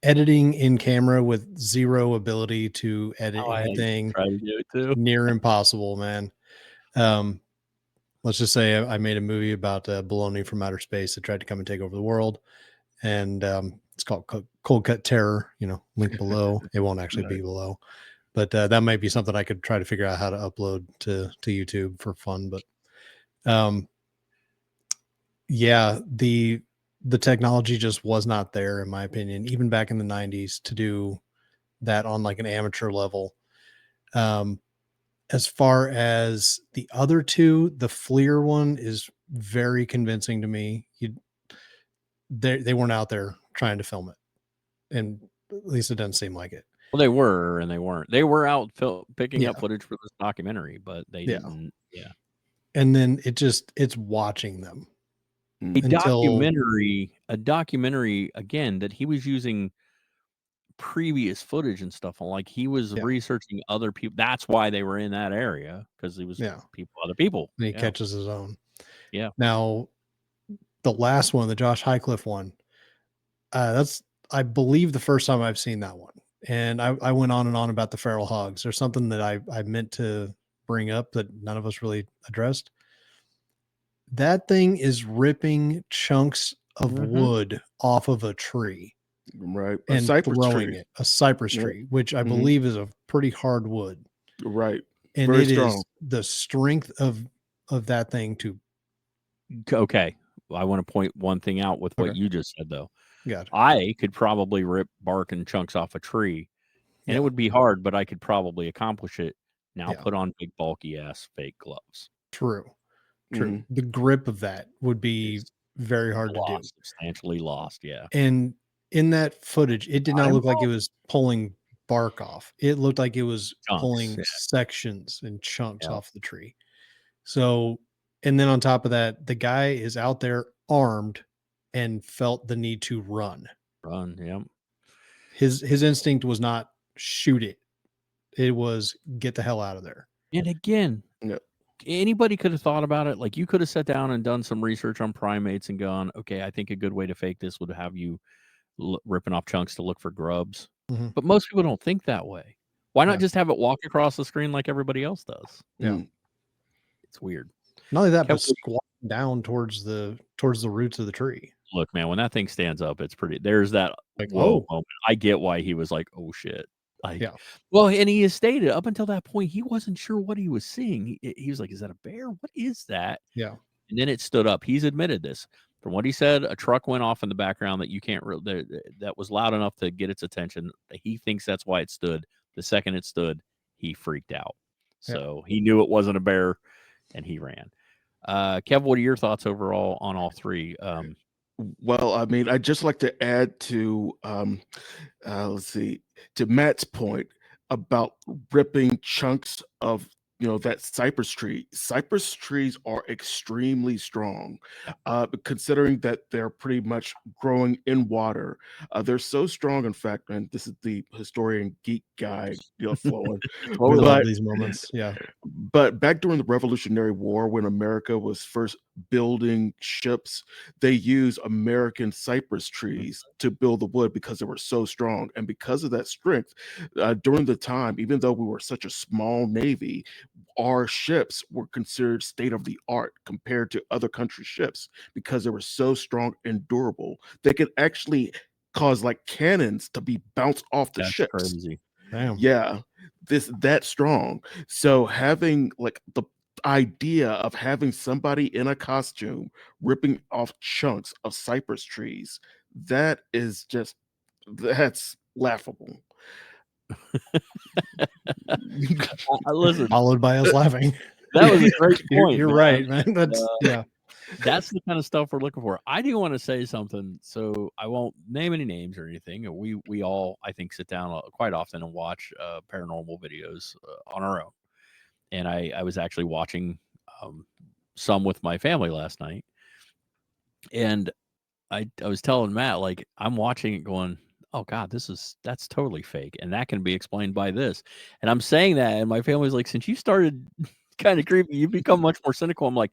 editing in camera with zero ability to edit anything, try to do it too. near impossible, man. Let's just say I made a movie about baloney from outer space that tried to come and take over the world, and it's called Cold Cut Terror. Link below. It won't actually be below, but that might be something I could try to figure out how to upload to YouTube for fun. But yeah, the technology just was not there, in my opinion, even back in the 90s, to do that on like an amateur level. As far as the other two, the FLIR one is very convincing to me. They weren't out there trying to film it, and at least it doesn't seem like it. Well, they were and they weren't. They were out picking up Yeah. footage for this documentary, but they Yeah. didn't. Yeah. And then it's watching them. A documentary again that he was using previous footage and stuff on, like he was Yeah. researching other people. That's why they were in that area, because he was other people. And he Yeah. catches his own. Yeah. Now, the last one, the Josh Highcliffe one, that's, I believe, the first time I've seen that one. And I went on and on about the feral hogs. There's something that I meant to bring up that none of us really addressed. That thing is ripping chunks of wood off of a tree. Right. And throwing it. A cypress tree, which I believe is a pretty hard wood. Right. And very it strong. is the strength of that thing to. Okay. Well, I want to point one thing out with what Okay. you just said, though. Gotcha. I could probably rip bark and chunks off a tree, and it would be hard, but I could probably accomplish it. Now put on big, bulky ass fake gloves. True. The grip of that would be very hard to do. Substantially lost, yeah. And in that footage, it did not look like it was pulling bark off. It looked like it was pulling sections and chunks off the tree. So, and then on top of that, the guy is out there armed and felt the need to run. Yeah. His instinct was not shoot it. It was get the hell out of there. And again, anybody could have thought about it. Like, you could have sat down and done some research on primates and gone, okay, I think a good way to fake this would have you ripping off chunks to look for grubs. But most people don't think that way. Why not just have it walk across the screen like everybody else does? Yeah. It's weird. Not only that, but squatting down towards the roots of the tree. Look, man, when that thing stands up, it's pretty. There's that like whoa moment. I get why he was like, "Oh shit!" Like, yeah. Well, and he has stated up until that point he wasn't sure what he was seeing. He was like, "Is that a bear? What is that?" Yeah. And then it stood up. He's admitted this. From what he said, a truck went off in the background that you can't really. That was loud enough to get its attention. He thinks that's why it stood. The second it stood, he freaked out. So he knew it wasn't a bear, and he ran. Kev, what are your thoughts overall on all three? Well, I mean, I'd just like to add to, let's see, to Matt's point about ripping chunks of, that cypress tree. Cypress trees are extremely strong, considering that they're pretty much growing in water. They're so strong, in fact, and this is the historian geek guy, flowing. We love these moments, yeah. But back during the Revolutionary War, when America was first building ships, they used American cypress trees to build the wood because they were so strong. And because of that strength, during the time, even though we were such a small navy, our ships were considered state of the art compared to other country ships because they were so strong and durable. They could actually cause like cannons to be bounced off the ships. Crazy. Damn. Yeah, that strong. So having like the idea of having somebody in a costume ripping off chunks of cypress trees, that's laughable. Listen, followed by us laughing. That was a great point. You're right, man. That's that's the kind of stuff we're looking for. I do want to say something, so I won't name any names or anything. We all, I think, sit down quite often and watch paranormal videos on our own. And I was actually watching some with my family last night, and I was telling Matt, like, I'm watching it going, oh God, that's totally fake, and that can be explained by this. And I'm saying that, and my family's like, since you started kind of creepy, you've become much more cynical. I'm like,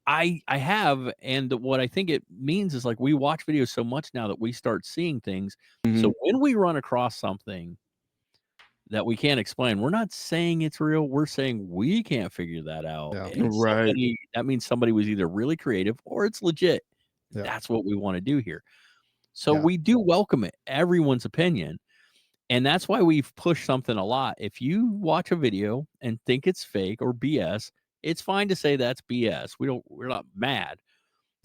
I have, and what I think it means is like we watch videos so much now that we start seeing things. So when we run across something that we can't explain, we're not saying it's real. We're saying we can't figure that out. Yeah. And Right. that means somebody was either really creative or it's legit. Yeah. That's what we want to do here. So Yeah. we do welcome it, everyone's opinion. And that's why we've pushed something a lot. If you watch a video and think it's fake or BS, it's fine to say that's BS. We're not mad.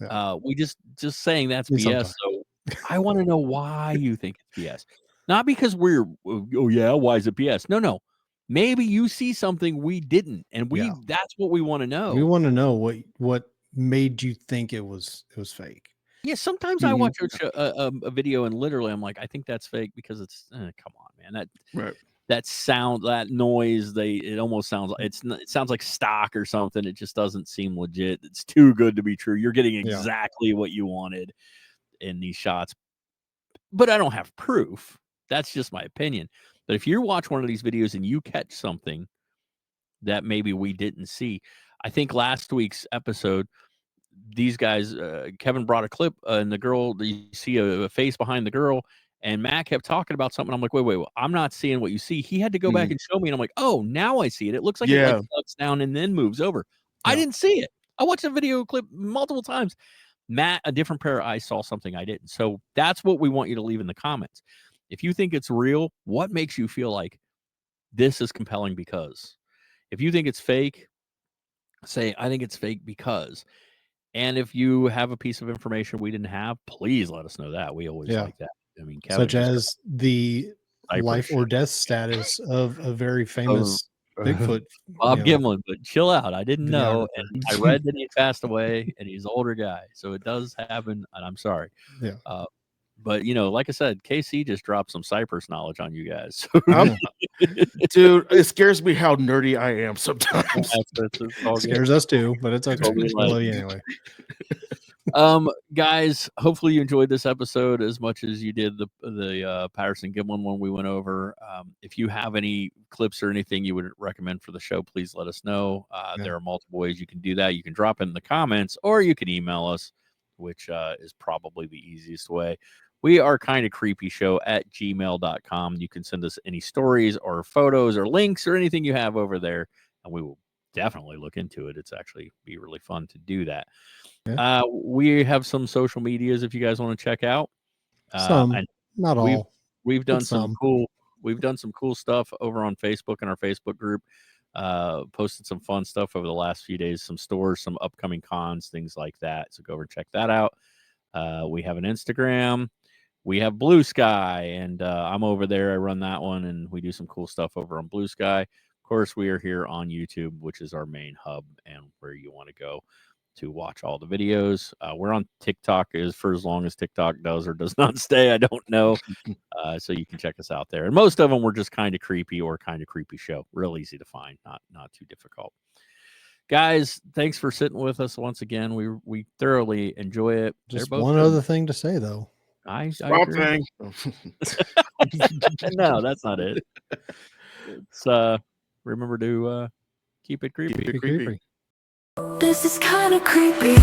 Yeah. We just saying that's BS. Sometimes. So I want to know why you think it's BS. Not because we're, oh yeah, why is it BS? No. Maybe you see something we didn't, and that's what we want to know. We want to know what made you think it was fake. Yeah, sometimes I watch a video and literally I'm like, I think that's fake because it's come on, man. That sound, that noise, it almost sounds like it sounds like stock or something. It just doesn't seem legit. It's too good to be true. You're getting exactly what you wanted in these shots. But I don't have proof. That's just my opinion. But if you watch one of these videos and you catch something that maybe we didn't see, I think last week's episode, these guys, Kevin brought a clip and the girl, you see a face behind the girl, and Matt kept talking about something. I'm like, wait, I'm not seeing what you see. He had to go back and show me, and I'm like, oh, now I see it. It looks like it like flips down and then moves over. I didn't see it. I watched the video clip multiple times. Matt, a different pair of eyes, saw something I didn't. So that's what we want you to leave in the comments. If you think it's real, what makes you feel like this is compelling? Because if you think it's fake, say, I think it's fake because. And if you have a piece of information we didn't have, please let us know that. We always like that. I mean, Kevin, such as the life or death status of a very famous Bigfoot, Bob Gimlin. But chill out. I didn't know, and I read that he passed away, and he's an older guy, so it does happen. And I'm sorry. Yeah. But like I said, KC just dropped some Cypress knowledge on you guys. Dude, it scares me how nerdy I am sometimes. It scares us too, but it's okay. We love you anyway. Guys, hopefully you enjoyed this episode as much as you did the Patterson Gimlin one we went over. If you have any clips or anything you would recommend for the show, please let us know. There are multiple ways you can do that. You can drop in the comments or you can email us, which is probably the easiest way. We are KindaCreepyShow@gmail.com. You can send us any stories or photos or links or anything you have over there, and we will definitely look into it. It's actually be really fun to do that. Yeah. We have some social medias if you guys want to check out. Some, not all. We've done some cool stuff over on Facebook and our Facebook group. Posted some fun stuff over the last few days, some stores, some upcoming cons, things like that. So go over and check that out. We have an Instagram. We have Bluesky, and I'm over there. I run that one, and we do some cool stuff over on Bluesky. Of course, we are here on YouTube, which is our main hub and where you want to go to watch all the videos. We're on TikTok for as long as TikTok does or does not stay. I don't know. So you can check us out there. And most of them were just Kinda Creepy or Kinda Creepy Show. Real easy to find, not too difficult. Guys, thanks for sitting with us once again. We thoroughly enjoy it. Just one other thing to say, though. I agree. No, that's not it. It's remember to keep it creepy. Keep it creepy. This is kind of creepy.